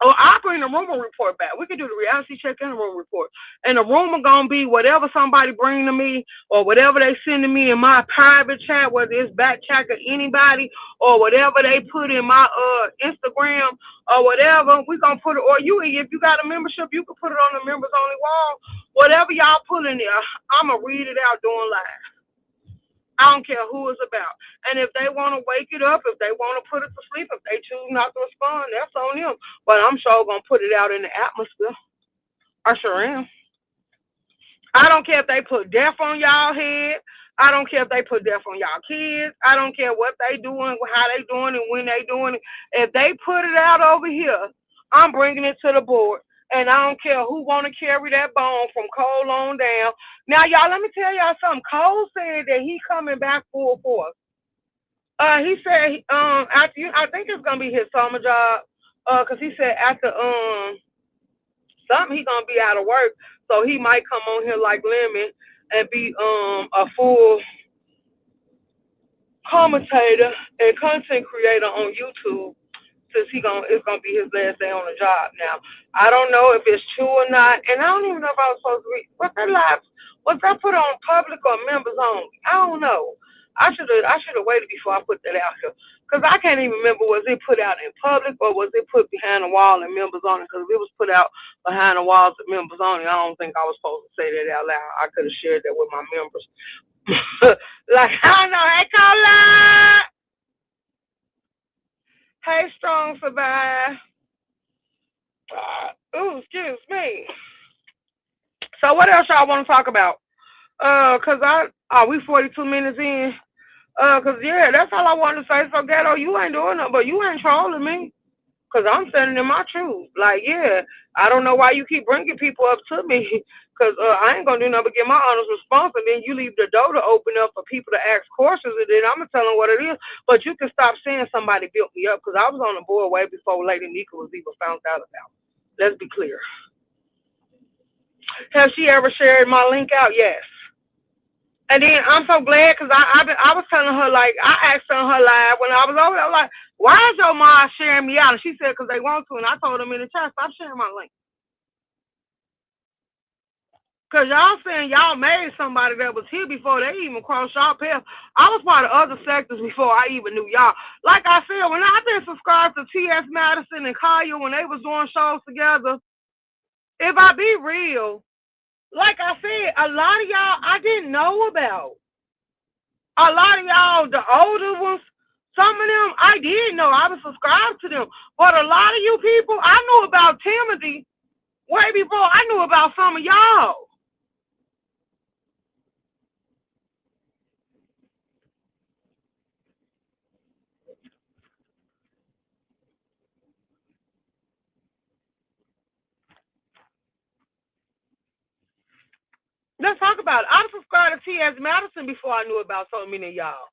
Oh, I'll bring the rumor report back. We can do the reality check and the rumor report. And the rumor gonna be whatever somebody bring to me or whatever they send to me in my private chat, whether it's back chat or anybody or whatever they put in my Instagram or whatever. We gonna put it, or you, if you got a membership, you can put it on the members only wall. Whatever y'all put in there, I'ma read it out doing live. I don't care who it's about. And if they want to wake it up, if they want to put it to sleep, if they choose not to respond, that's on them. But I'm sure going to put it out in the atmosphere. I sure am. I don't care if they put death on y'all head. I don't care if they put death on y'all kids. I don't care what they doing, how they doing it, when they doing it. If they put it out over here, I'm bringing it to the board. And I don't care who want to carry that bone from Cole on down. Now, y'all, let me tell y'all something. Cole said that he coming back full force. He said after I think it's gonna be his summer job. Cause he said after something he gonna be out of work, so he might come on here like Lemon and be a full commentator and content creator on YouTube. Since it's gonna be his last day on the job. Now I don't know if it's true or not, and I don't even know if I was supposed to read. Was that put on public or members only? I don't know. I should have waited before I put that out here, because I can't even remember, was it put out in public or was it put behind the wall and members only? Because if it was put out behind the walls and members only, I don't think I was supposed to say that out loud. I could have shared that with my members. Like, I don't know. Hey, Cola. Hey, Strong Survive. Ooh, excuse me. So what else y'all want to talk about? Cause we 42 minutes in. Cause yeah, that's all I wanted to say. So Ghetto, you ain't doing nothing, but you ain't trolling me. Cause I'm standing in my truth. Like, yeah, I don't know why you keep bringing people up to me. Cause I ain't gonna do nothing but get my honest response, and then you leave the door to open up for people to ask questions, and then I'm gonna tell them what it is. But you can stop saying somebody built me up, cause I was on the board way before Lady Nika was even found out about. Let's be clear. Has she ever shared my link out? Yes. And then I'm so glad, because I was telling her, like, I asked her on her live when I was over there, I was like, why is your mom sharing me out? And she said, because they want to. And I told them in the chat, stop sharing my link. Because y'all saying y'all made somebody that was here before they even crossed y'all path. I was part of other sectors before I even knew y'all. Like I said, when I've been subscribed to T.S. Madison and Kaya when they was doing shows together, if I be real, like I said, a lot of y'all I didn't know about. A lot of y'all, the older ones, some of them I did know. I was subscribed to them. But a lot of you people, I knew about Timothy way before I knew about some of y'all. Let's talk about it. I was subscribed to T.S. Madison before I knew about so many of y'all.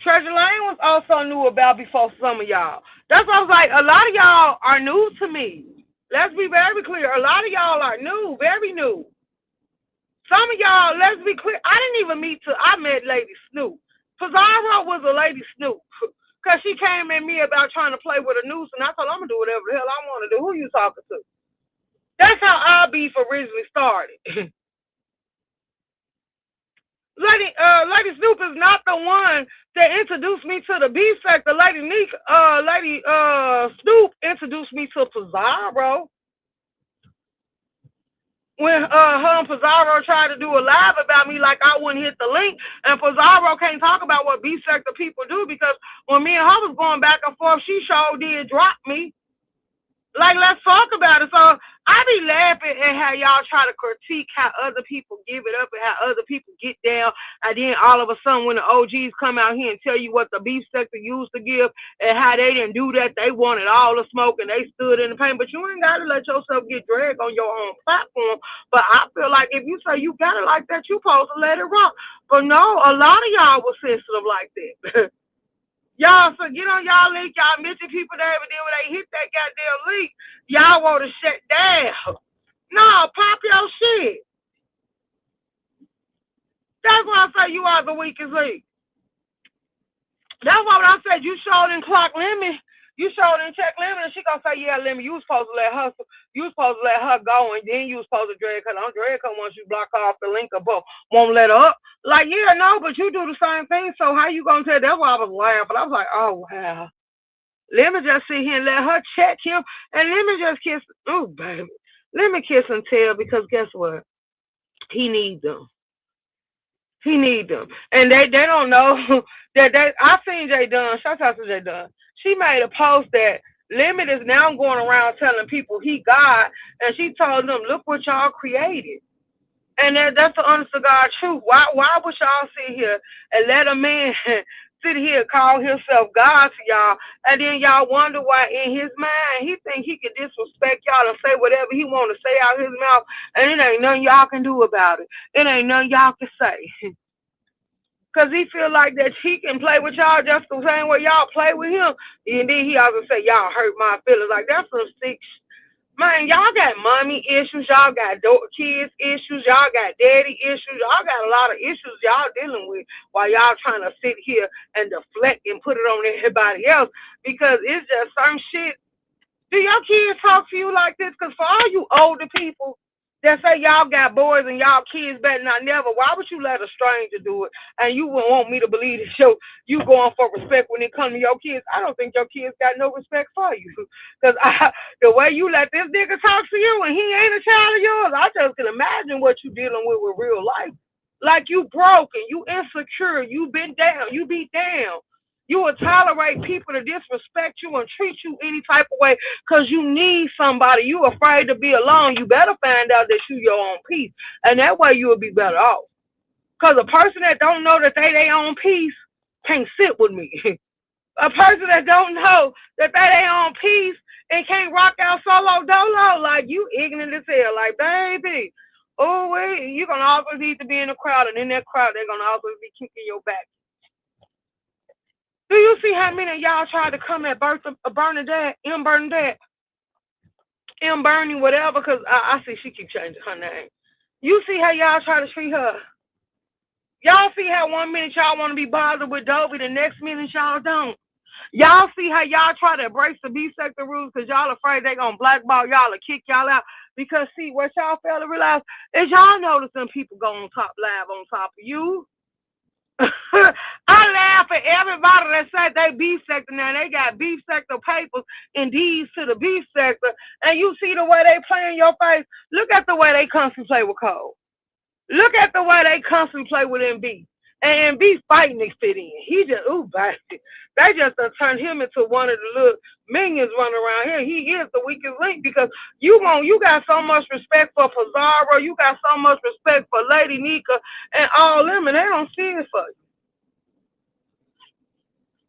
Treasure Lane was also knew about before some of y'all. That's why I was like, a lot of y'all are new to me. Let's be very clear. A lot of y'all are new, very new. Some of y'all, let's be clear, I didn't even I met Lady Snoop. Pizarro was a Lady Snoop. Because she came at me about trying to play with a noose, and I told her, I'm going to do whatever the hell I want to do. Who you talking to? That's how our beef originally started. Lady Snoop is not the one that introduced me to the beef sector. Lady Snoop introduced me to Pizarro. When her and Pizarro tried to do a live about me, like I wouldn't hit the link, and Pizarro can't talk about what B sector people do, because when me and her was going back and forth, she sure did drop me. Like, let's talk about it. So I be laughing at how y'all try to critique how other people give it up and how other people get down. And then all of a sudden, when the OGs come out here and tell you what the beef sector used to give and how they didn't do that, they wanted all the smoke and they stood in the pain. But you ain't got to let yourself get dragged on your own platform. But I feel like if you say you got it like that, you supposed to let it rock. But no, a lot of y'all was sensitive like that. Y'all, so get on y'all link, y'all mention people there, but then when they hit that goddamn link, y'all want to shut down. No, pop your shit. That's why I say you are the weakest link. That's why when I said you showed in clock limit, you showed in check limit, and she gonna say, yeah, limit, you was supposed to let her, you was supposed to let her go, and then you was supposed to drag her. Don't drag her once you block her off the link or won't let her up. Like, yeah, no, but you do the same thing, so how you gonna tell? That's why I was laughing. I was like, oh, wow. Let me just sit here and let her check him, and let me just kiss. Oh, baby. Let me kiss and tell, because guess what? He needs them. He needs them. And they don't know that I seen Jay Dunn. Shout out to Jay Dunn. She made a post that Limit is now going around telling people he God, and she told them, look what y'all created. And that's the honest to God truth. Why would y'all sit here and let a man sit here and call himself God to y'all, and then y'all wonder why in his mind he think he can disrespect y'all and say whatever he want to say out his mouth, and it ain't nothing y'all can do about it. It ain't nothing y'all can say. Cause he feel like that he can play with y'all just the same way y'all play with him. And then he also say y'all hurt my feelings. Like that's some sick. Man, y'all got mommy issues, y'all got kids issues, y'all got daddy issues, y'all got a lot of issues y'all dealing with while y'all trying to sit here and deflect and put it on everybody else because it's just some shit. Do your kids talk to you like this? Because for all you older people that say y'all got boys and y'all kids better not never, why would you let a stranger do it? And you wouldn't want me to believe that you going for respect when it comes to your kids. I don't think your kids got no respect for you. Because the way you let this nigga talk to you and he ain't a child of yours, I just can imagine what you dealing with real life. Like you broken, you insecure, you been down, you beat down. You will tolerate people to disrespect you and treat you any type of way because you need somebody. You afraid to be alone. You better find out that you your own peace. And that way you will be better off. Because a person that don't know that they their own peace can't sit with me. A person that don't know that they their own peace and can't rock out solo dolo, like you ignorant as hell. Like, baby, oh, wait, you're going to always need to be in a crowd. And in that crowd, they're going to always be kicking your back. Do you see how many of y'all tried to come at Bernadette, M. Bernadette, M. Bernie, whatever, because I see she keep changing her name. You see how y'all try to treat her. Y'all see how 1 minute y'all want to be bothered with Dobie, the next minute y'all don't. Y'all see how y'all try to embrace the B-sector rules because y'all afraid they going to blackball y'all or kick y'all out. Because, see, what y'all fail to realize is y'all notice them people go on top live on top of you. I laugh at everybody that said they beef sector now. They got beef sector papers and deeds to the beef sector. And you see the way they play in your face. Look at the way they constantly play with Cole. Look at the way they constantly play with MB. And MB fighting they fit in. He just, ooh, baby. They just turned him into one of the little minions running around here. He is the weakest link because you got so much respect for Pizarro. You got so much respect for Lady Nika and all them, and they don't see it for you.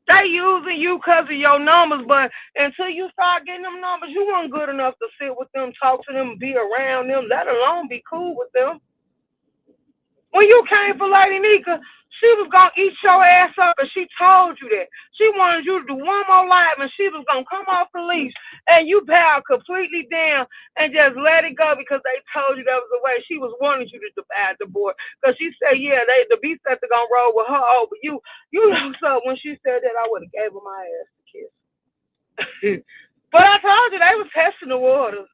They using you because of your numbers, but until you start getting them numbers, you weren't good enough to sit with them, talk to them, be around them, let alone be cool with them. When you came for Lady Nika, she was going to eat your ass up, and she told you that. She wanted you to do one more live, and she was going to come off the leash, and you bowed completely down and just let it go because they told you that was the way. She was wanting you to divide the board because she said, yeah, the beast that they're going to roll with her over you. You know, so when she said that, I would have gave her my ass to kiss. But I told you, they was testing the waters.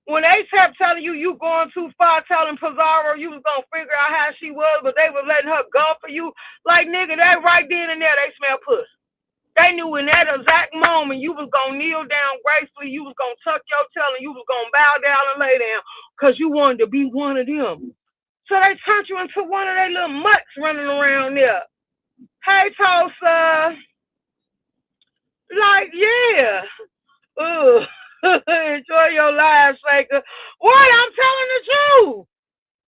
When they kept telling you going too far, telling Pizarro you was going to figure out how she was, but they was letting her go for you, like, nigga, that right then and there, they smell pussy. They knew in that exact moment you was going to kneel down gracefully, you was going to tuck your tail, and you was going to bow down and lay down because you wanted to be one of them. So they turned you into one of their little mutts running around there. Hey, Tulsa. Like, yeah. Ugh. Enjoy your life, Shaker. What? I'm telling the truth.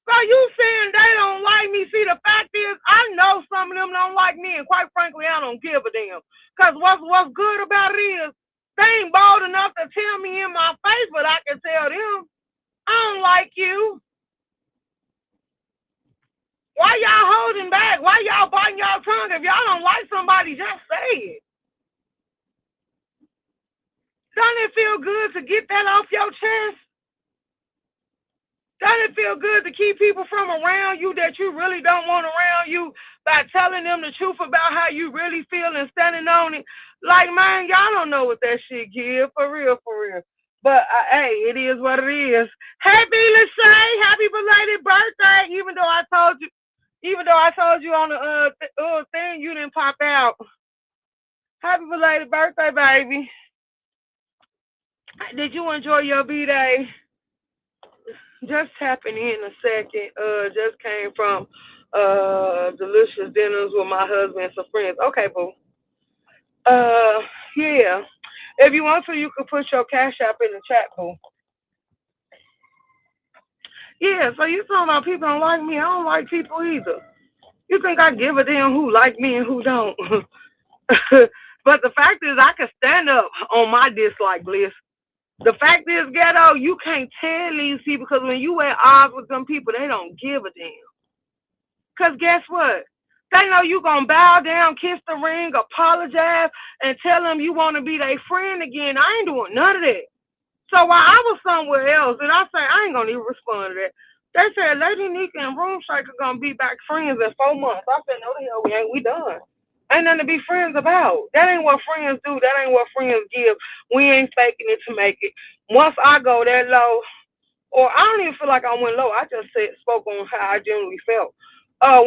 So you saying they don't like me? See, the fact is, I know some of them don't like me, and quite frankly, I don't give a damn. Cause what's good about it is they ain't bold enough to tell me in my face, but I can tell them I don't like you. Why y'all holding back? Why y'all biting y'all tongue? If y'all don't like somebody, just say it. Doesn't it feel good to get that off your chest? Doesn't it feel good to keep people from around you that you really don't want around you by telling them the truth about how you really feel and standing on it? Like, man, y'all don't know what that shit give. For real, for real. But, hey, it is what it is. Happy Lachey, happy belated birthday. Even though I told you on the thing, you didn't pop out. Happy belated birthday, baby. Did you enjoy your B-Day? Just tapping in a second. Just came from delicious dinners with my husband and some friends. Okay, boo. Yeah. If you want to, you could put your cash app in the chat, boo. Yeah, so you talking about people don't like me. I don't like people either. You think I give a damn who like me and who don't? But the fact is, I can stand up on my dislike list. The fact is, ghetto, you can't tell these people because when you at odds with them people, they don't give a damn. Because guess what? They know you going to bow down, kiss the ring, apologize, and tell them you want to be their friend again. I ain't doing none of that. So while I was somewhere else, and I say, I ain't going to even respond to that. They said, Lady Nika and Room Shaker going to be back friends in 4 months. I said, no, the hell we ain't. We done. Ain't nothing to be friends about. That ain't what friends do. That ain't what friends give. We ain't faking it to make it. Once I go that low, or I don't even feel like I went low. I just spoke on how I generally felt.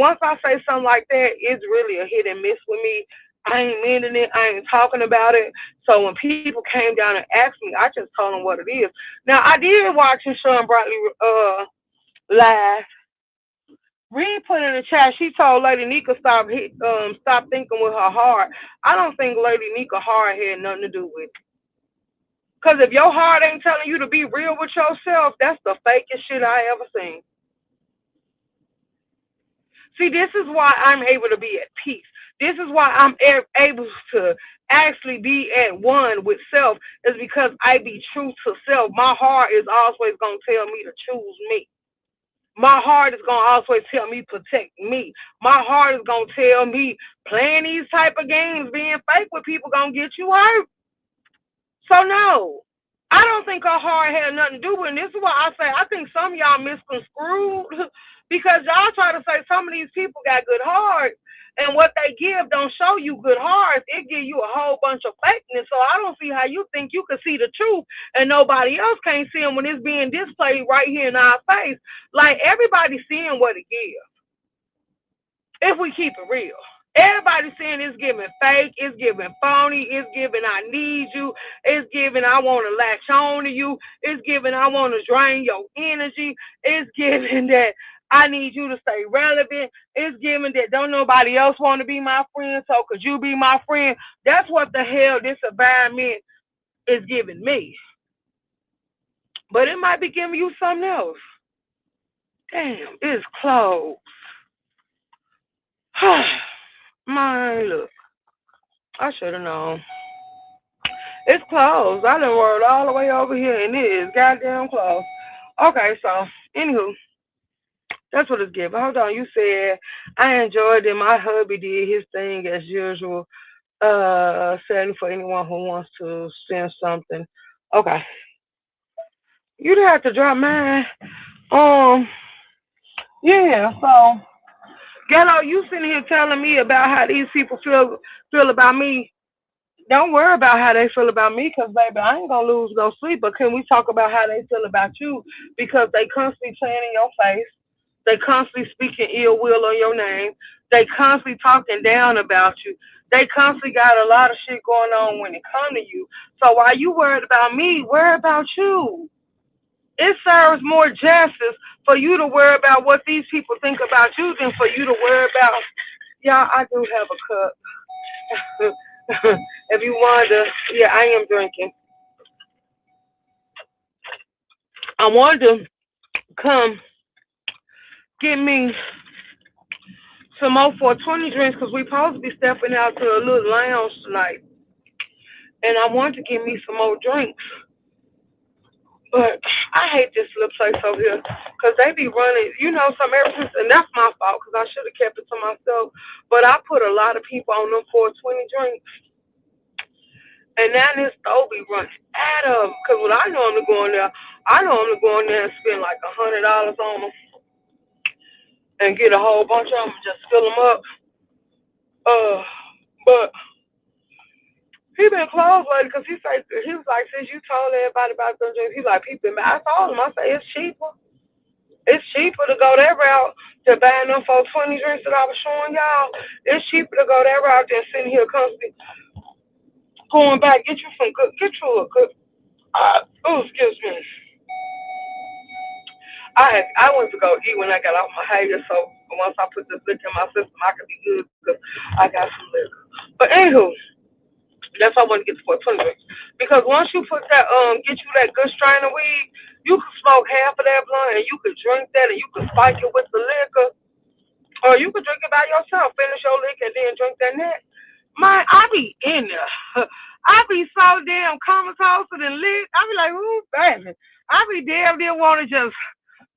Once I say something like that, it's really a hit and miss with me. I ain't meaning it. I ain't talking about it. So when people came down and asked me, I just told them what it is. Now I did watch Sean Brightly live. Reed put in the chat. She told Lady Nika stop thinking with her heart. I don't think Lady Nika heart had nothing to do with it. Cause if your heart ain't telling you to be real with yourself, that's the fakest shit I ever seen. See, this is why I'm able to be at peace. This is why I'm able to actually be at one with self, is because I be true to self. My heart is always gonna tell me to choose me. My heart is gonna always tell me protect me. My heart is gonna tell me playing these type of games, being fake with people gonna get you hurt. So no, I don't think her heart had nothing to do with it. And this is why I say I think some of y'all misconstrued because y'all try to say some of these people got good hearts and what they give don't show you good hearts. It give you a whole bunch of fakeness. So I don't see how you think you can see the truth and nobody else can't see them when it's being displayed right here in our face. Like everybody's seeing what it gives. If we keep it real. Everybody's saying it's giving fake, it's giving phony, it's giving I need you, it's giving I want to latch on to you, it's giving I want to drain your energy, it's giving that I need you to stay relevant, it's giving that don't nobody else want to be my friend, so could you be my friend? That's what the hell this environment is giving me. But it might be giving you something else. Damn, it's closed. My look, I should have known. It's closed. I done rolled all the way over here and it is goddamn closed. Okay, so anywho, that's what it's giving. Hold on, you said I enjoyed it. My hubby did his thing as usual. Setting for anyone who wants to send something. Okay. You'd have to drop mine. Yeah, so Ghetto, you sitting here telling me about how these people feel about me. Don't worry about how they feel about me, because, baby, I ain't going to lose no sleep. But can we talk about how they feel about you? Because they constantly playing in your face. They constantly speaking ill will on your name. They constantly talking down about you. They constantly got a lot of shit going on when it come to you. So while you worried about me, worry about you. It serves more justice for you to worry about what these people think about you than for you to worry about, y'all, I do have a cup. If you wonder, yeah, I am drinking. I wanted to come get me some more 420 drinks because we supposed to be stepping out to a little lounge tonight. And I wanted to get me some more drinks. But I hate this little place over here because they be running, some ever since, and that's my fault because I should have kept it to myself. But I put a lot of people on them 420 drinks, and now this store be running out of them. Because when I normally go in there, and spend like $100 on them and get a whole bunch of them, and just fill them up. But he been closed lately because he was like, since you told everybody about them drinks, he's like, people, I told him, I say it's cheaper. It's cheaper to go that route to buying them 420 drinks that I was showing y'all. It's cheaper to go that route than sitting here constantly going back. Get you a good. Excuse me. I went to go eat when I got off my hater, so once I put this liquor in my system, I could be good because I got some liquor. But anywho, that's why I want to get the 420 drinks because once you put that get you that good strain of weed, you can smoke half of that blunt and you can drink that and you can spike it with the liquor. Or you could drink it by yourself, finish your liquor, and then drink that next. Man, I be in there. I be so damn comatose and lit. I be like, ooh, baby. I be damn near want to just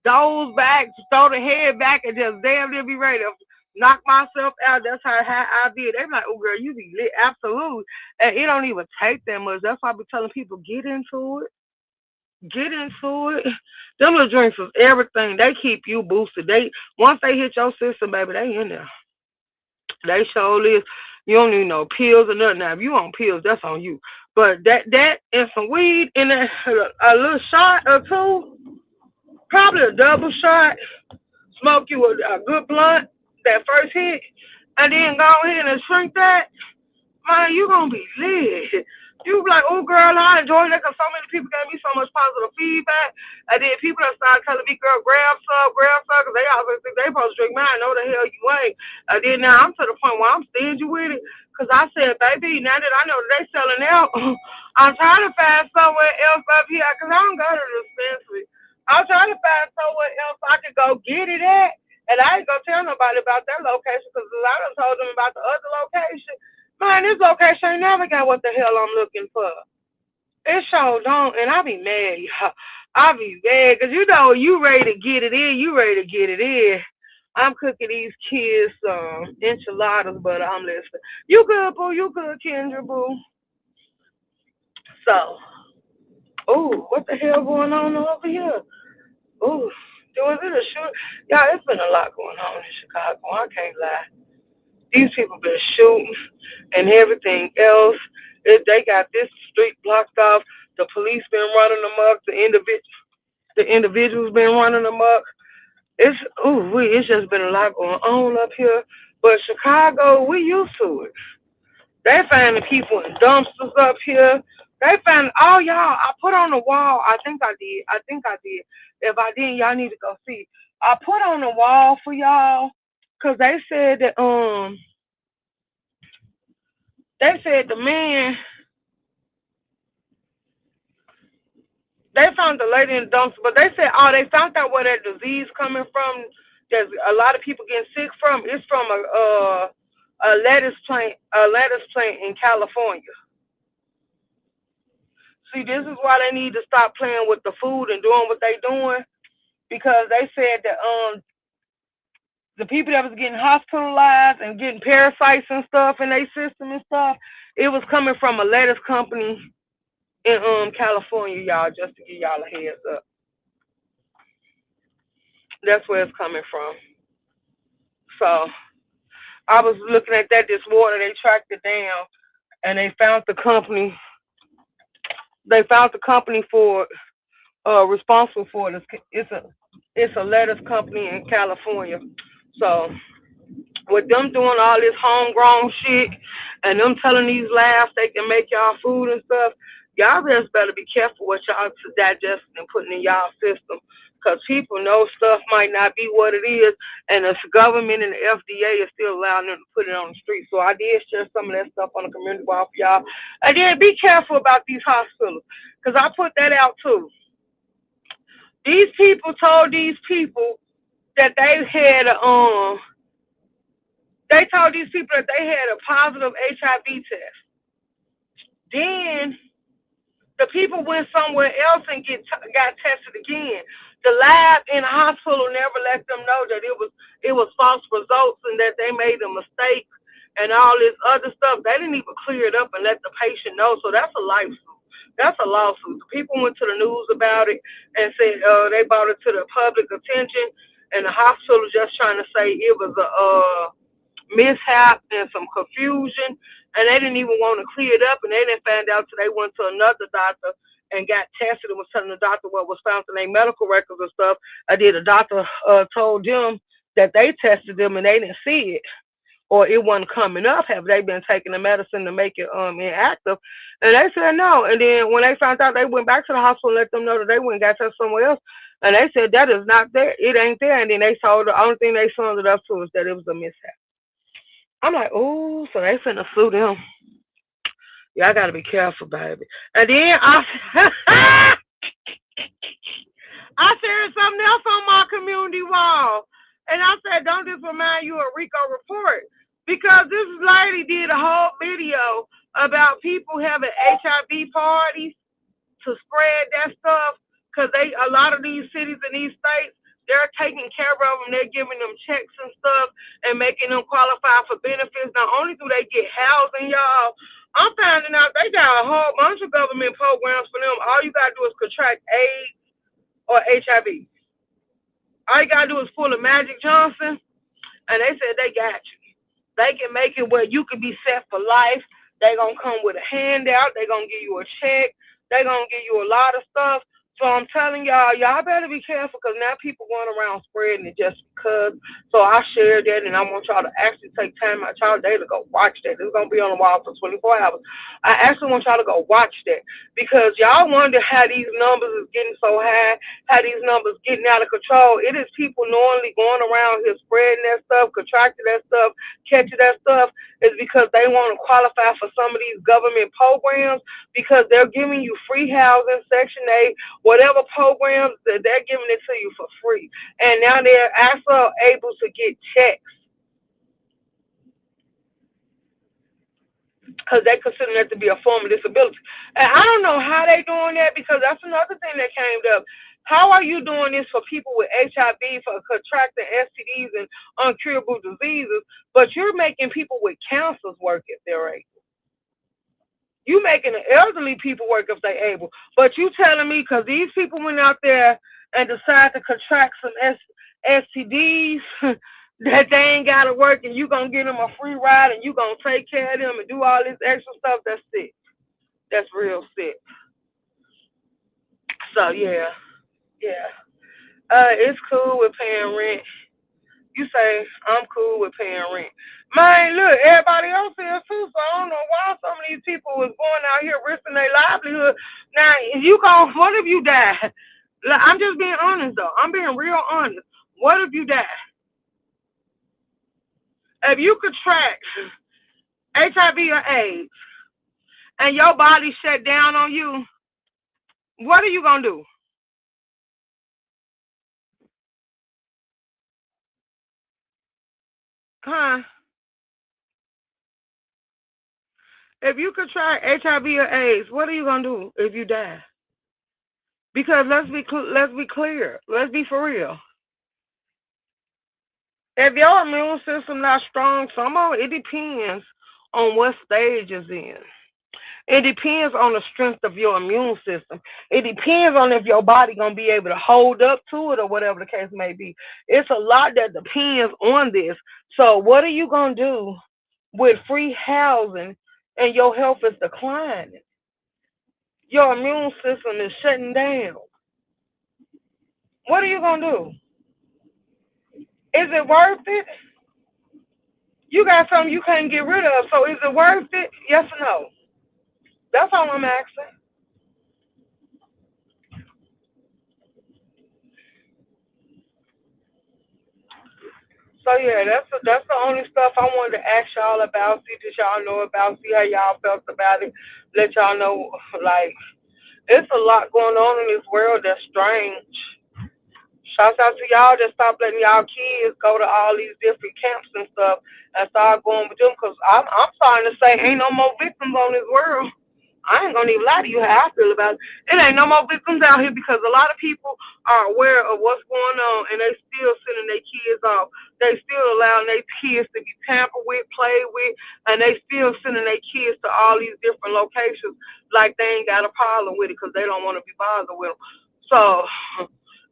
doze back, throw the head back, and just damn near be ready to knock myself out. That's how I be. They be like, oh, girl, you be lit. Absolutely. And it don't even take that much. That's why I be telling people, get into it. Get into it. Them little drinks is everything. They keep you boosted. Once they hit your system, baby, they in there. They show this. You don't need no pills or nothing. Now, if you on pills, that's on you. But that and some weed in a little shot or two, probably a double shot. Smoke you a good blunt that first hit, and then go ahead and drink that. Man, you gonna be lit. You be like, oh girl, I enjoyed that because so many people gave me so much positive feedback. And then people that started telling me, girl, grab some, because they always think they supposed to drink mine. No, the hell you ain't. And then now I'm to the point where I'm stingy with it. Because I said, baby, now that I know that they selling out, I'm trying to find somewhere else up here because I don't go to the dispensary. I'm trying to find somewhere else I can go get it at. And I ain't gonna tell nobody about that location because I done told them about the other location. Man, this location ain't never got what the hell I'm looking for. It sure don't, and I be mad, y'all. I be mad, because you ready to get it in, you ready to get it in. I'm cooking these kids enchiladas, but I'm listening. You good, boo, you good, Kendra, boo. So, ooh, what the hell going on over here? Ooh, was it a shoot? Y'all, it's been a lot going on in Chicago, I can't lie. These people been shooting and everything else. They got this street blocked off. The police been running them up. The individuals been running them up. It's just been a lot going on up here. But Chicago, we used to it. They finding people in dumpsters up here. They found y'all. I put on the wall. I think I did. If I didn't, y'all need to go see. I put on the wall for y'all because they said that the man, they found the lady in the dumpster, but they said, they found out where that disease coming from. There's a lot of people getting sick from. It's from a lettuce plant in California. See, this is why they need to stop playing with the food and doing what they doing because they said that the people that was getting hospitalized and getting parasites and stuff in their system and stuff, it was coming from a lettuce company in California, y'all, just to give y'all a heads up. That's where it's coming from. So I was looking at that this morning. They tracked it down, and they found the company. They found the company for responsible for it. It's a lettuce company in California. So with them doing all this homegrown shit and them telling these labs they can make y'all food and stuff, y'all just better be careful what y'all digesting and putting in y'all system. Because people know stuff might not be what it is, and the government and the FDA is still allowing them to put it on the street. So I did share some of that stuff on the community wall for y'all. And then be careful about these hospitals, because I put that out too. These people told these people that they told these people that they had a positive HIV test. Then the people went somewhere else and got tested again. The lab in the hospital never let them know that it was false results and that they made a mistake and all this other stuff. They didn't even clear it up and let the patient know. So that's a lawsuit. That's a lawsuit. People went to the news about it and said they brought it to the public attention, and the hospital just trying to say it was a mishap and some confusion, and they didn't even want to clear it up, and they didn't find out till they went to another doctor and got tested and was telling the doctor what was found in their medical records and stuff. I did. The doctor told them that they tested them and they didn't see it or it wasn't coming up. Have they been taking the medicine to make it inactive? And they said no. And then when they found out, they went back to the hospital and let them know that they went and got tested somewhere else. And they said that is not there. It ain't there. And then they told the only thing they summed it up to is that it was a mishap. I'm like, ooh, so they finna sue them. Yeah, I gotta be careful, baby. And then I shared something else on my community wall. And I said, don't this remind you of Rico Report? Because this lady did a whole video about people having HIV parties to spread that stuff. Because a lot of these cities in these states, they're taking care of them. They're giving them checks and stuff and making them qualify for benefits. Not only do they get housing, y'all, I'm finding out they got a whole bunch of government programs for them. All you got to do is contract AIDS or HIV. All you got to do is pull a Magic Johnson, and they said they got you. They can make it where you can be set for life. They going to come with a handout. They going to give you a check. They going to give you a lot of stuff. So I'm telling y'all better be careful because now people going around spreading it just because. So I shared that, and I want y'all to actually take time out y'all day to go watch that. It's going to be on the wall for 24 hours. I actually want y'all to go watch that because y'all wonder how these numbers is getting so high, how these numbers getting out of control. It is people knowingly going around here spreading that stuff, contracting that stuff, catching that stuff. Is because they want to qualify for some of these government programs because they're giving you free housing, Section 8, whatever programs that they're giving it to you for free. And now they're also able to get checks because they consider that to be a form of disability. And I don't know how they're doing that because that's another thing that came up. How are you doing this for people with HIV, for contracting STDs and uncurable diseases, but you're making people with cancers work if they're able? You making the elderly people work if they're able. But you telling me because these people went out there and decided to contract some STDs that they ain't got to work and you going to give them a free ride and you going to take care of them and do all this extra stuff, that's sick. That's real sick. So, yeah. It's cool with paying rent. You say, I'm cool with paying rent. Man, look, everybody else is too, so I don't know why some of these people was going out here risking their livelihood. Now, if you go, what if you die? I'm just being honest, though. I'm being real honest. What if you die? If you contract HIV or AIDS and your body shut down on you, what are you going to do? Huh? If you contract HIV or AIDS, what are you going to do if you die? Because let's be clear. Let's be for real. If your immune system not strong, some of it depends on what stage it's in. It depends on the strength of your immune system. It depends on if your body gonna be able to hold up to it or whatever the case may be. It's a lot that depends on this. So what are you gonna do with free housing and your health is declining? Your immune system is shutting down. What are you gonna do? Is it worth it? You got something you can't get rid of, so is it worth it? Yes or no? That's all I'm asking. So yeah, that's the only stuff I wanted to ask y'all about. See that y'all know about. See how y'all felt about it. Let y'all know like it's a lot going on in this world that's strange. Shouts out to y'all that stop letting y'all kids go to all these different camps and stuff and start going with them. Cause I'm starting to say ain't no more victims on this world. I ain't gonna even lie to you how I feel about it. It ain't no more victims out here because a lot of people are aware of what's going on and they still sending their kids off. They still allowing their kids to be tampered with, played with, and they still sending their kids to all these different locations like they ain't got a problem with it because they don't want to be bothered with them. So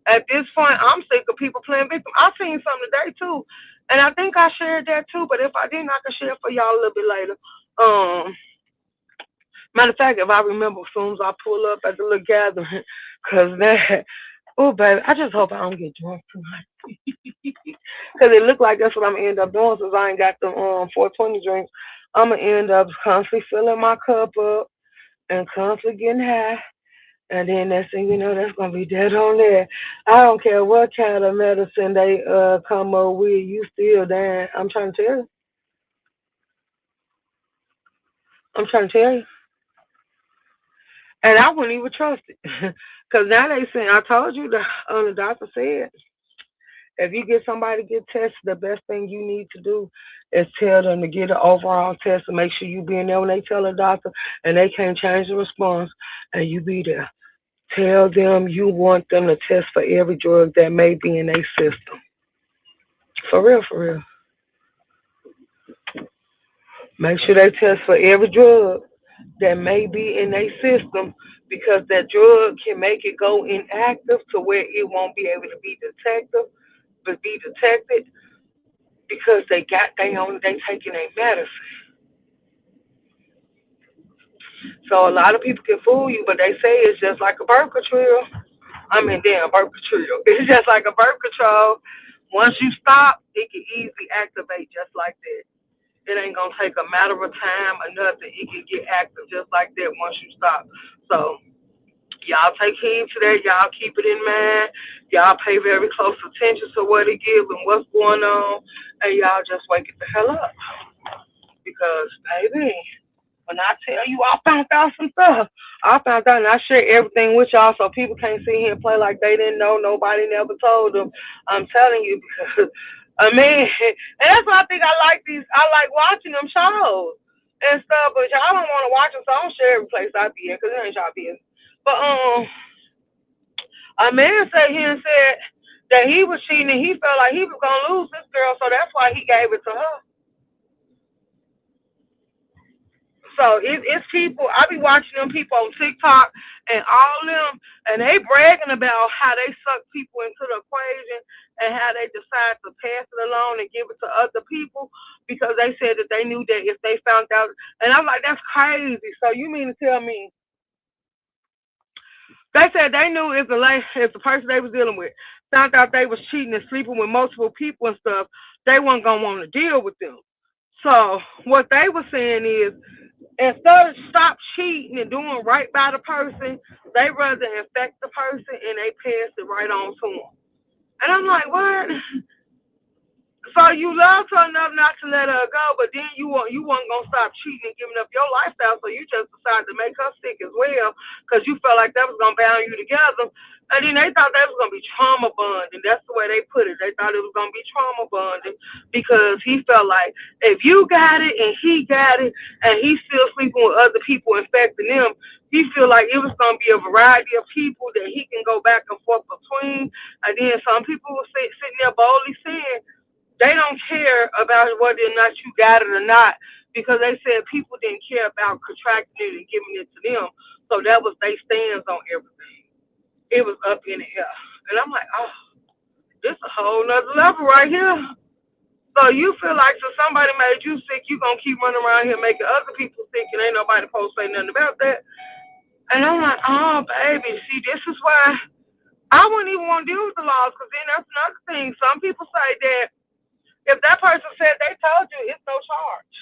at this point, I'm sick of people playing victim. I seen something today too, and I think I shared that too. But if I didn't, I can share it for y'all a little bit later. Matter of fact, if I remember, as soon as I pull up at the little gathering, cause that, oh baby, I just hope I don't get drunk tonight, cause it look like that's what I'm gonna end up doing since I ain't got the 420 drinks. I'm gonna end up constantly filling my cup up and constantly getting high, and then next thing you know, that's gonna be dead on there. I don't care what kind of medicine they come up with, you still dying. I'm trying to tell you. I'm trying to tell you. And I wouldn't even trust it. Because now they saying, I told you, the doctor said, if you get somebody to get tested, the best thing you need to do is tell them to get an overall test and make sure you be in there when they tell the doctor and they can't change the response and you be there. Tell them you want them to test for every drug that may be in their system. For real, for real. Make sure they test for every drug that may be in their system because that drug can make it go inactive to where it won't be able to be detected because they taking a medicine. So a lot of people can fool you, but they say it's just like a birth control. I mean, damn, birth control. It's just like a birth control. Once you stop, it can easily activate just like that. It ain't gonna take a matter of time or nothing. It can get active just like that once you stop. So y'all take heed to that. Y'all keep it in mind. Y'all pay very close attention to what it gives and what's going on, and y'all just wake it the hell up. Because baby, when I tell you I found out some stuff, I found out and I share everything with y'all so people can't sit here and play like they didn't know. Nobody never told them. I'm telling you because I mean, and that's why I think I like these. I like watching them shows and stuff, but y'all don't want to watch them, so I don't share every place I be in because it ain't y'all business. But a man sat here and said that he was cheating and he felt like he was gonna lose this girl, so that's why he gave it to her. So it's people. I be watching them people on TikTok and all them, and they bragging about how they suck people into the equation and how they decide to pass it along and give it to other people because they said that they knew that if they found out. And I'm like, that's crazy. So you mean to tell me they said they knew if the person they was dealing with found out they was cheating and sleeping with multiple people and stuff, they weren't gonna want to deal with them. So what they were saying is instead of stop cheating and doing right by the person, they rather infect the person and they pass it right on to them. And I'm like, what? So you loved her enough not to let her go, but then you weren't gonna stop cheating and giving up your lifestyle, so you just decided to make her sick as well because you felt like that was gonna bound you together. And then they thought that was gonna be trauma bonding. That's the way they put it. They thought it was gonna be trauma bonding because he felt like if you got it and he got it and he's still sleeping with other people infecting them, he feel like it was gonna be a variety of people that he can go back and forth between. And then some people were sitting there boldly saying they don't care about whether or not you got it or not because they said people didn't care about contracting it and giving it to them. So that was their stance on everything. It was up in the air. And I'm like, oh, this a whole nother level right here. So you feel like so somebody made you sick, you gonna keep running around here making other people sick and ain't nobody supposed to say nothing about that. And I'm like, oh baby, see this is why I wouldn't even want to deal with the laws because then that's another thing. Some people say that if that person said they told you, it's no charge.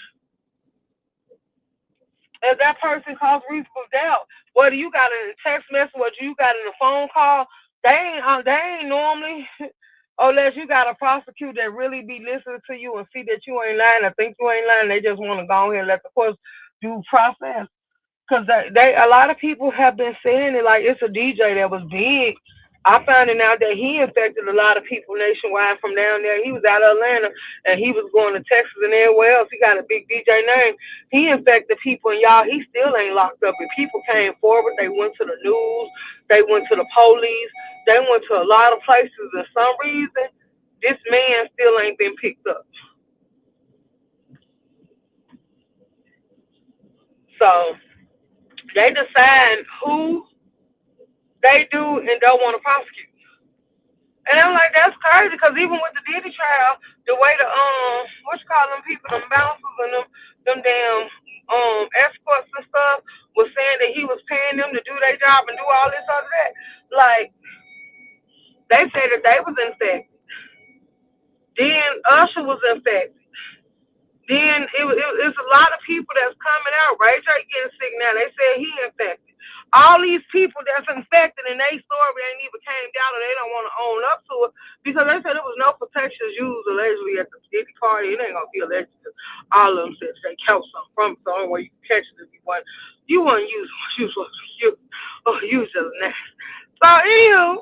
If that person caused reasonable doubt, whether you got it in a text message, whether you got it in a phone call, they ain't normally, unless you got a prosecutor that really be listening to you and see that you ain't lying or think you ain't lying, they just want to go ahead and let the courts do process. Because a lot of people have been saying it like it's a DJ that was big I found out that he infected a lot of people nationwide from down there. He was out of Atlanta and he was going to Texas and everywhere else. He got a big DJ name. He infected people, and y'all, he still ain't locked up. And people came forward. They went to the news. They went to the police. They went to a lot of places. For some reason, this man still ain't been picked up. So they decide who they do and don't want to prosecute. And I'm like, that's crazy, because even with the Diddy trial, the way the what you call them people, them bouncers and them damn escorts and stuff was saying that he was paying them to do their job and do all this other that. Like, they said that they was infected. Then Usher was infected. Then it's a lot of people that's coming out. Ray J getting sick now. They said he infected. All these people that's infected and they story ain't even came down, and they don't want to own up to it because they said there was no protections used allegedly at the Diddy party. It ain't gonna be alleged. All of them said they kept something from it, so the only way you can catch it if you want to use just nasty. So anywho,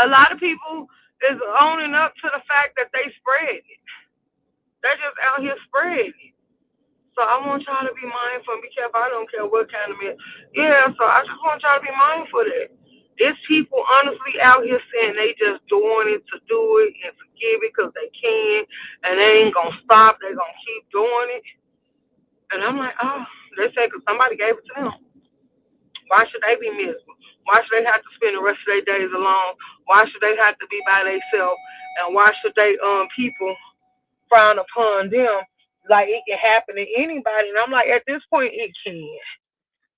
a lot of people is owning up to the fact that they spread it. They're just out here spreading it. So I want y'all to be mindful and be careful. I don't care what kind of man. Yeah, so I just want y'all to be mindful of that. There's people honestly out here saying they just doing it to do it and to give it because they can, and they ain't going to stop. They're going to keep doing it. And I'm like, oh, they say because somebody gave it to them. Why should they be miserable? Why should they have to spend the rest of their days alone? Why should they have to be by themselves? And why should they people frown upon them like it can happen to anybody? And I'm like, at this point, it can.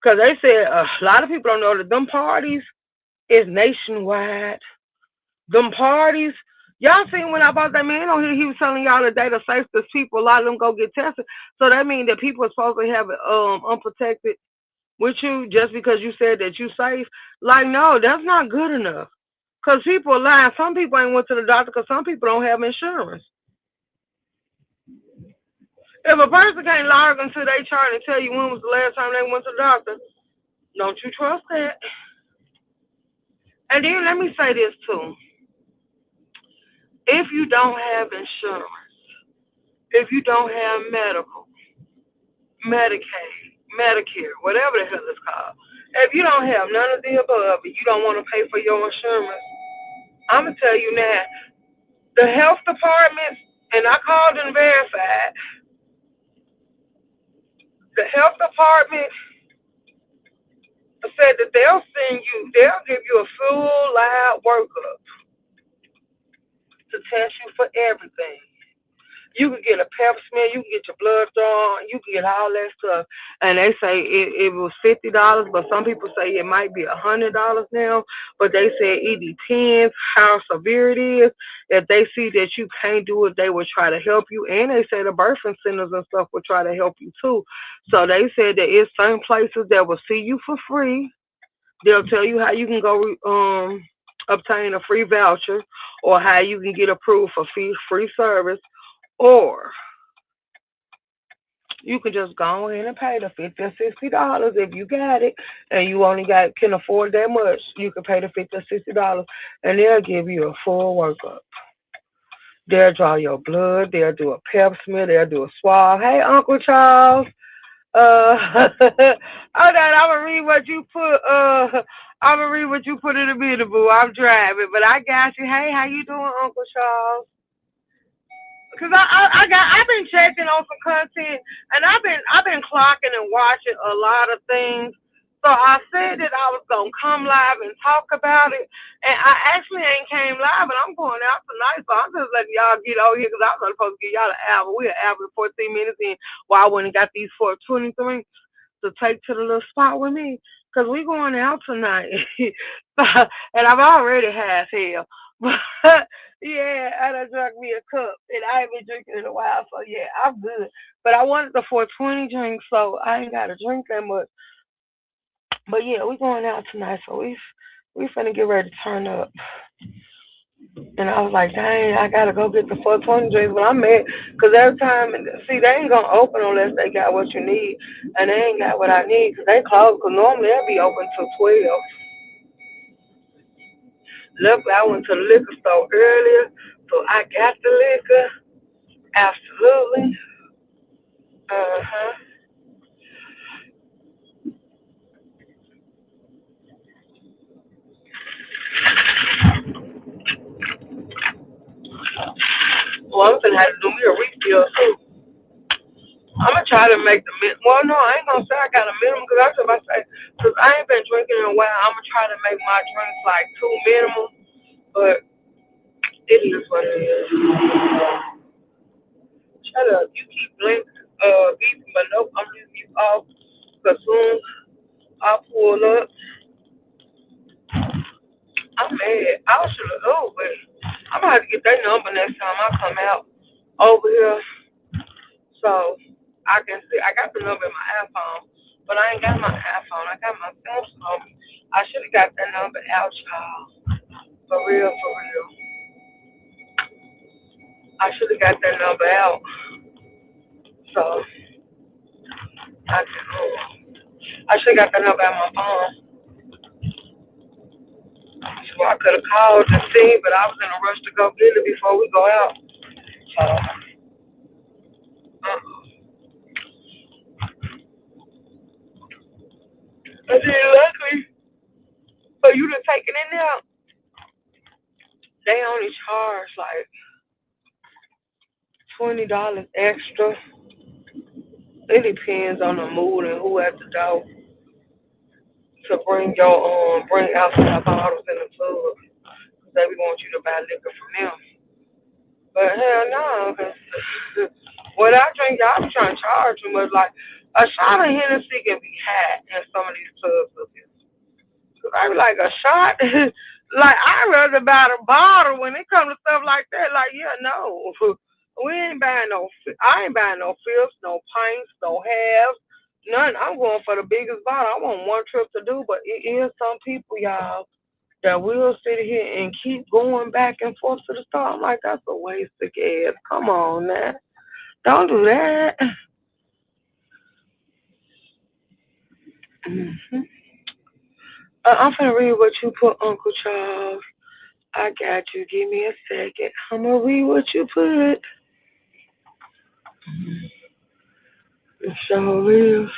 Because they said a lot of people don't know that them parties is nationwide. Them parties, y'all seen when I bought that man on here, he was telling y'all that they the safest people. A lot of them go get tested. So that means that people are supposed to have it unprotected with you just because you said that you safe. Like, no, that's not good enough. Because people are lying. Some people ain't went to the doctor because some people don't have insurance. If a person can't log into their chart and tell you when was the last time they went to the doctor, don't you trust that? And then let me say this too. If you don't have insurance, if you don't have medical, Medicaid, Medicare, whatever the hell it's called, if you don't have none of the above and you don't want to pay for your insurance, I'm going to tell you now, the health department, and I called and verified, the health department said that they'll give you a full live workup to test you for everything. You can get a pep smear, you can get your blood drawn, you can get all that stuff. And they say it was $50, but some people say it might be $100 now. But they say it depends how severe it is. If they see that you can't do it, they will try to help you. And they say the birthing centers and stuff will try to help you too. So they said that it's certain places that will see you for free. They'll tell you how you can go obtain a free voucher or how you can get approved for free service, or you can just go in and pay the $50 or $60 if you got it and you only can afford that much. You can pay the $50 or $60 and they'll give you a full workup. They'll draw your blood, they'll do a pep smear, they'll do a swab. Hey, Uncle Charles. Hold on, I'm gonna read what you put. I'm gonna read what you put in the video, boo. I'm driving, but I got you. Hey, how you doing, Uncle Charles? Cause I've been checking on some content, and I've been clocking and watching a lot of things. So I said that I was gonna come live and talk about it, and I actually ain't came live, and I'm going out tonight. So I'm just letting y'all get over here because I was supposed to give y'all an hour. We're an hour and 14 minutes in. While I went and got these 423 to take to the little spot with me, cause we going out tonight, and I've already had hell. But yeah, I done drunk me a cup, and I ain't been drinking in a while, so yeah, I'm good. But I wanted the 420 drink, so I ain't got to drink that much. But yeah, we going out tonight, so we finna get ready to turn up. And I was like, dang, I gotta go get the 420 drinks, but I'm mad, cause every time, see, they ain't gonna open unless they got what you need, and they ain't got what I need, cause they close, cause normally they'll be open till 12. Luckily, I went to the liquor store earlier, so I got the liquor. Absolutely. Uh-huh. Well, I'm gonna have to do me a refill too. I'm gonna try to make the min. Well, no, I ain't gonna say I got a minimum because that's what I say. Because I ain't been drinking in a while. I'm gonna try to make my drinks like two minimum, but it is what it is. Shut up. You keep beeping, but nope, I'm leaving you off. Cause soon I pull up. I'm mad. I should have. Oh wait, I'm gonna have to get that number next time I come out over here. So I can see I got the number in my iPhone, but I ain't got my iPhone. I got my Samsung. I should have got that number out, y'all. For real, for real. I should have got that number out. So I should have got that number out my phone. So I could have called and seen, but I was in a rush to go get it before we go out. So and then luckily for you to take it in there, they only charge like $20 extra. It depends on the mood and who at the door to bring outside bottles in the club. They want you to buy liquor from them. But hell no, cause what I drink, y'all be trying to charge me, but like a shot of Hennessy can be had in some of these clubs up here. Cause I be like a shot, like I rather buy a bottle when it comes to stuff like that. Like yeah, no, we ain't buying no. I ain't buying no fifths, no pints, no halves, none. I'm going for the biggest bottle. I want one trip to do, but it is some people, y'all, that will sit here and keep going back and forth to the store. I'm like, that's a waste of gas. Come on, now. Don't do that. Hmm. I'm finna read what you put, Uncle Charles. I got you. Give me a second. I'm gonna read what you put. It sure is.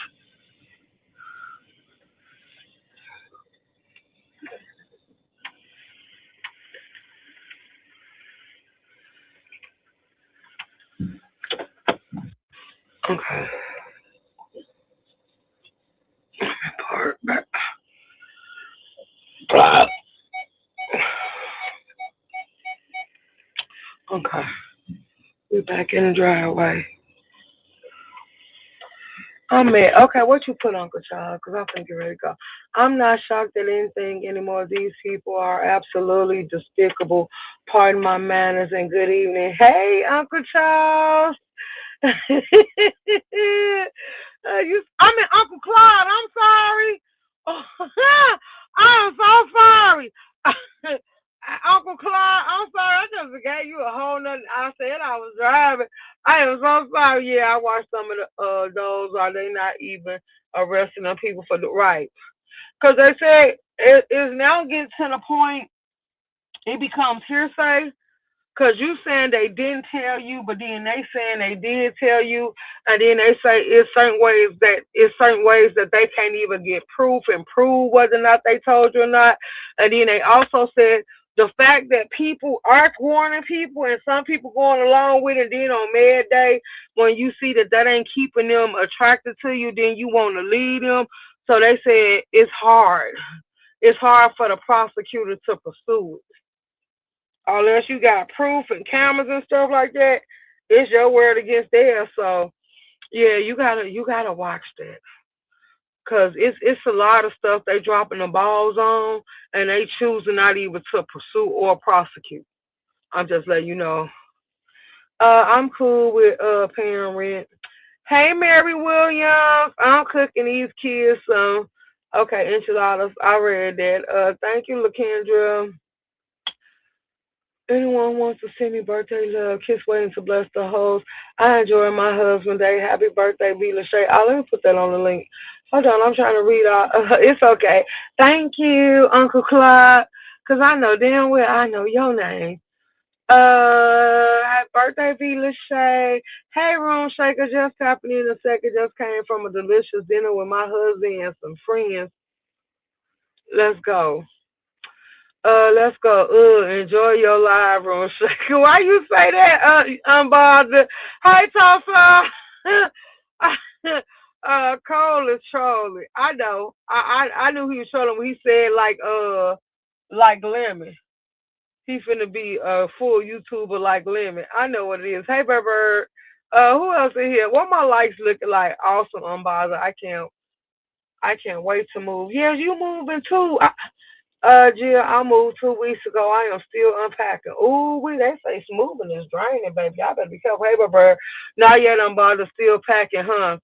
Okay. Part back. Okay. We're back in the driveway. I'm mad. Okay, what you put, Uncle Charles? Because I'm finna get ready to go. I'm not shocked at anything anymore. These people are absolutely despicable. Pardon my manners and good evening. Hey, Uncle Charles. I mean, Uncle Claude, I'm sorry. I'm so sorry. Uncle Claude, I'm sorry. I just gave you a whole nother. I said I was driving. I am so sorry. Yeah, I watched some of the those. Are they not even arresting them people for the right? Because they say it is now getting to the point it becomes hearsay. Cause you saying they didn't tell you, but then they saying they did tell you, and then they say it's certain ways that they can't even get proof and prove whether or not they told you or not. And then they also said the fact that people are warning people and some people going along with it, then on Mad Day, when you see that that ain't keeping them attracted to you, then you want to lead them. So they said it's hard. It's hard for the prosecutor to pursue it unless you got proof and cameras and stuff like that. It's your word against theirs. So yeah, you gotta watch that because it's a lot of stuff they dropping the balls on, and they choosing not even to pursue or prosecute. I'm just letting you know. I'm cool with paying rent. Hey, Mary Williams, I'm cooking these kids some. Okay, enchiladas. I read that. Thank you, LaKendra. Anyone wants to send me birthday love, kiss waiting to bless the host. I enjoy my husband day. Happy birthday, B. Lachey. Oh, let me put that on the link. Hold on, I'm trying to read out. It's okay. Thank you, Uncle Clyde. Cause I know damn well I know your name. Happy birthday, V. Lachey. Hey, Room Shaker, just tapping in a second. Just came from a delicious dinner with my husband and some friends. Let's go. Let's go. Enjoy your live, Room Shaker. Why you say that, unbothered? Hey, Tulsa. Cole is trolling. I know. I knew he was trolling when he said like Lemon. He finna be a full YouTuber like Lemon. I know what it is. Hey, Bird. Who else in here? What my likes looking like? Awesome, unbothered. I can't wait to move. Yes, you moving too. Jill, I moved 2 weeks ago. I am still unpacking. Ooh, they say moving is draining, baby. I better be careful. Hey, Bird. Not yet, unbothered. Still packing, huh?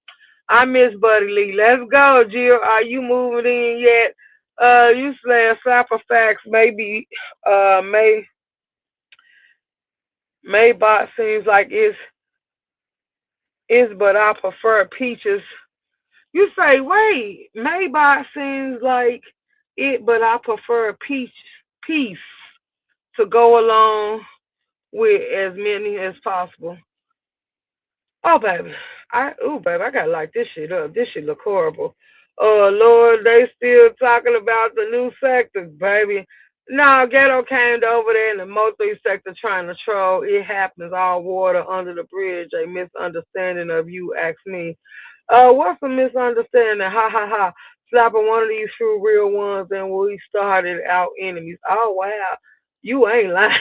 I miss Buddy Lee. Let's go, Jill. Are you moving in yet? You slash Slapper Facts. Maybe, Maybach seems like it's, but I prefer peaches. You say, wait, Maybach seems like it, but I prefer peace to go along with as many as possible. Oh, baby. Baby, I gotta light this shit up. This shit look horrible. Oh, Lord, they still talking about the new sectors, baby. No, Ghetto came over there in the multi sector trying to troll. It happens, all water under the bridge. A misunderstanding of you, ask me. What's a misunderstanding? Ha ha ha. Slapping one of these few real ones and we started out enemies. Oh, wow. You ain't lying.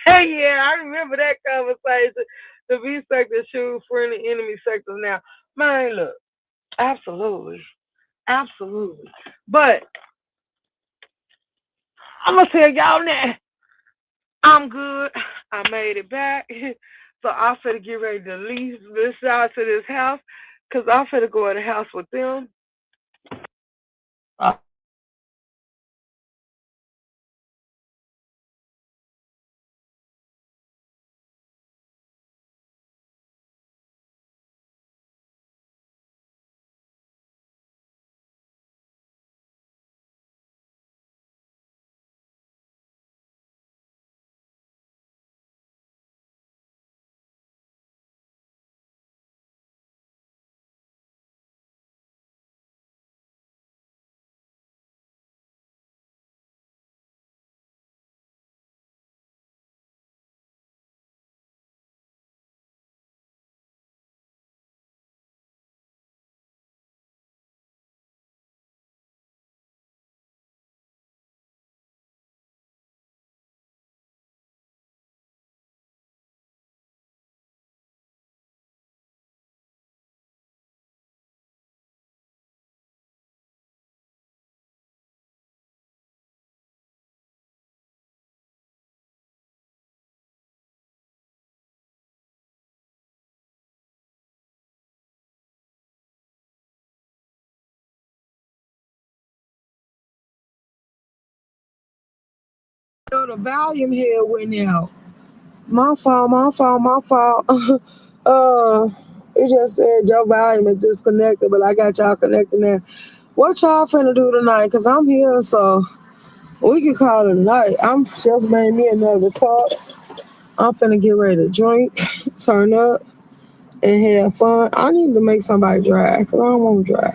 Yeah, I remember that conversation. The V sector shoot friendly enemy sectors now. Man, look, absolutely. Absolutely. But I'm gonna tell y'all now, I'm good. I made it back. So I'm finna get ready to leave this out to this house. Cause I'm finna go in the house with them. So the volume here went out. My fault, my fault, my fault. uh, it just said your volume is disconnected, but I got y'all connected now. What y'all finna do tonight? Cause I'm here, so we can call it a night. I'm just made me another cup. I'm finna get ready to drink, turn up, and have fun. I need to make somebody drive, cause I don't want to drive.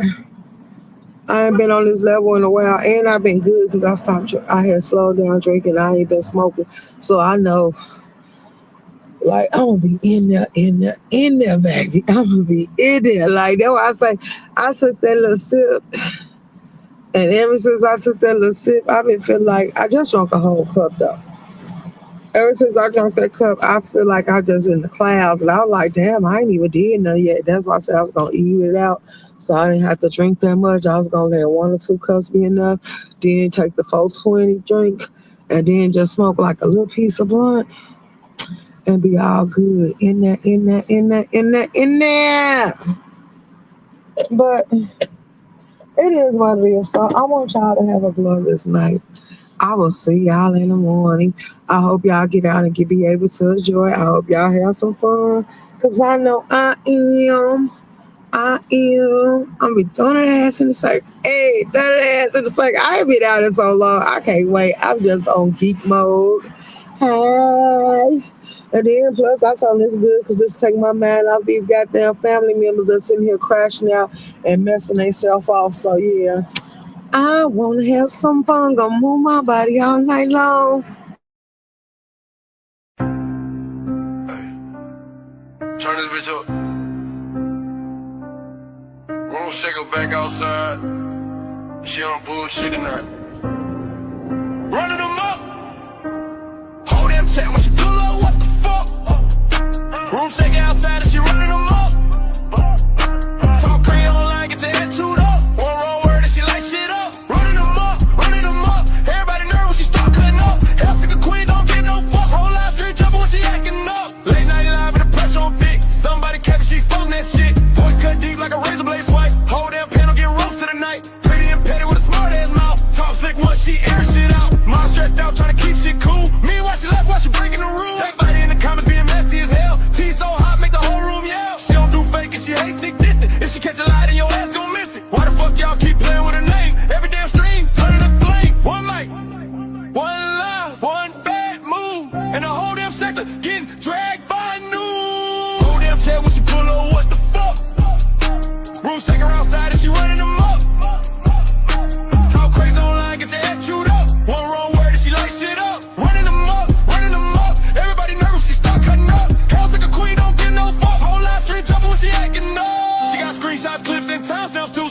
I ain't been on this level in a while, and I've been good because I stopped. I had slowed down drinking. I ain't been smoking, so I know. Like I'm gonna be in there, baby. I'm gonna be in there. Like that's why I say I took that little sip, and ever since I took that little sip, I've been feeling like I just drank a whole cup though. Ever since I drank that cup, I feel like I just in the clouds, and I was like, damn, I ain't even did nothing yet. That's why I said I was gonna eat it out, so I didn't have to drink that much. I was gonna let 1 or 2 cups be enough, then take the 420 drink, and then just smoke like a little piece of blunt and be all good in there. But it is what it is. So I want y'all to have a glorious night. I will see y'all in the morning. I hope y'all get out and be able to enjoy. I hope y'all have some fun. Cause I know I am. I'm be throwing that ass in the circle. Hey, throw that ass in the circle. I ain't been out there so long. I can't wait. I'm just on geek mode. Hi. And then plus I told them it's good because this take my mind off these goddamn family members that's sitting here crashing out and messing themselves off. So yeah. I wanna have some fun, gonna move my body all night long. Turn this bitch up. Room shaker back outside. She on bullshit tonight. Running them up. Hold them check when she pull up, what the fuck? Room shaker outside and she running them up. Talk green online, get your head chewed up. One wrong word and she like shit up. Running them up, running them up. Everybody nervous, she start cutting up. Hell sick of queen, don't get no fuck. Whole life street trouble when she acting up. Late night live with the pressure on big. Somebody catch she exposing that shit. Voice cut deep like a razor blade swipe. Whole damn panel get roasted tonight. Pretty and petty with a smart ass mouth. Talk slick once she air shit out. Mom stressed out trying to keep shit cool. Meanwhile she left while she breaking the rules. Everybody in the comments being messy as hell. Tea so hot make the whole room yell. She don't do fake and she hate sneak dissing. If she catch a lie then your ass gon' miss it. Why the fuck y'all keep playing with her name? Every damn stream turning us flame. One mic, one lie, one bad move, and the whole damn sector getting dragged by news. Whole damn chat when she pull up, what the fuck? Room shaker outside and she running them up. Talk crazy online, get your ass chewed up. One wrong word and she like shit up. Running them up, running them up. Everybody nervous, she start cutting up. Hell's like a queen, don't get no fuck. Whole life street trouble when she acting up. She got screenshots, clips, and timestamps too.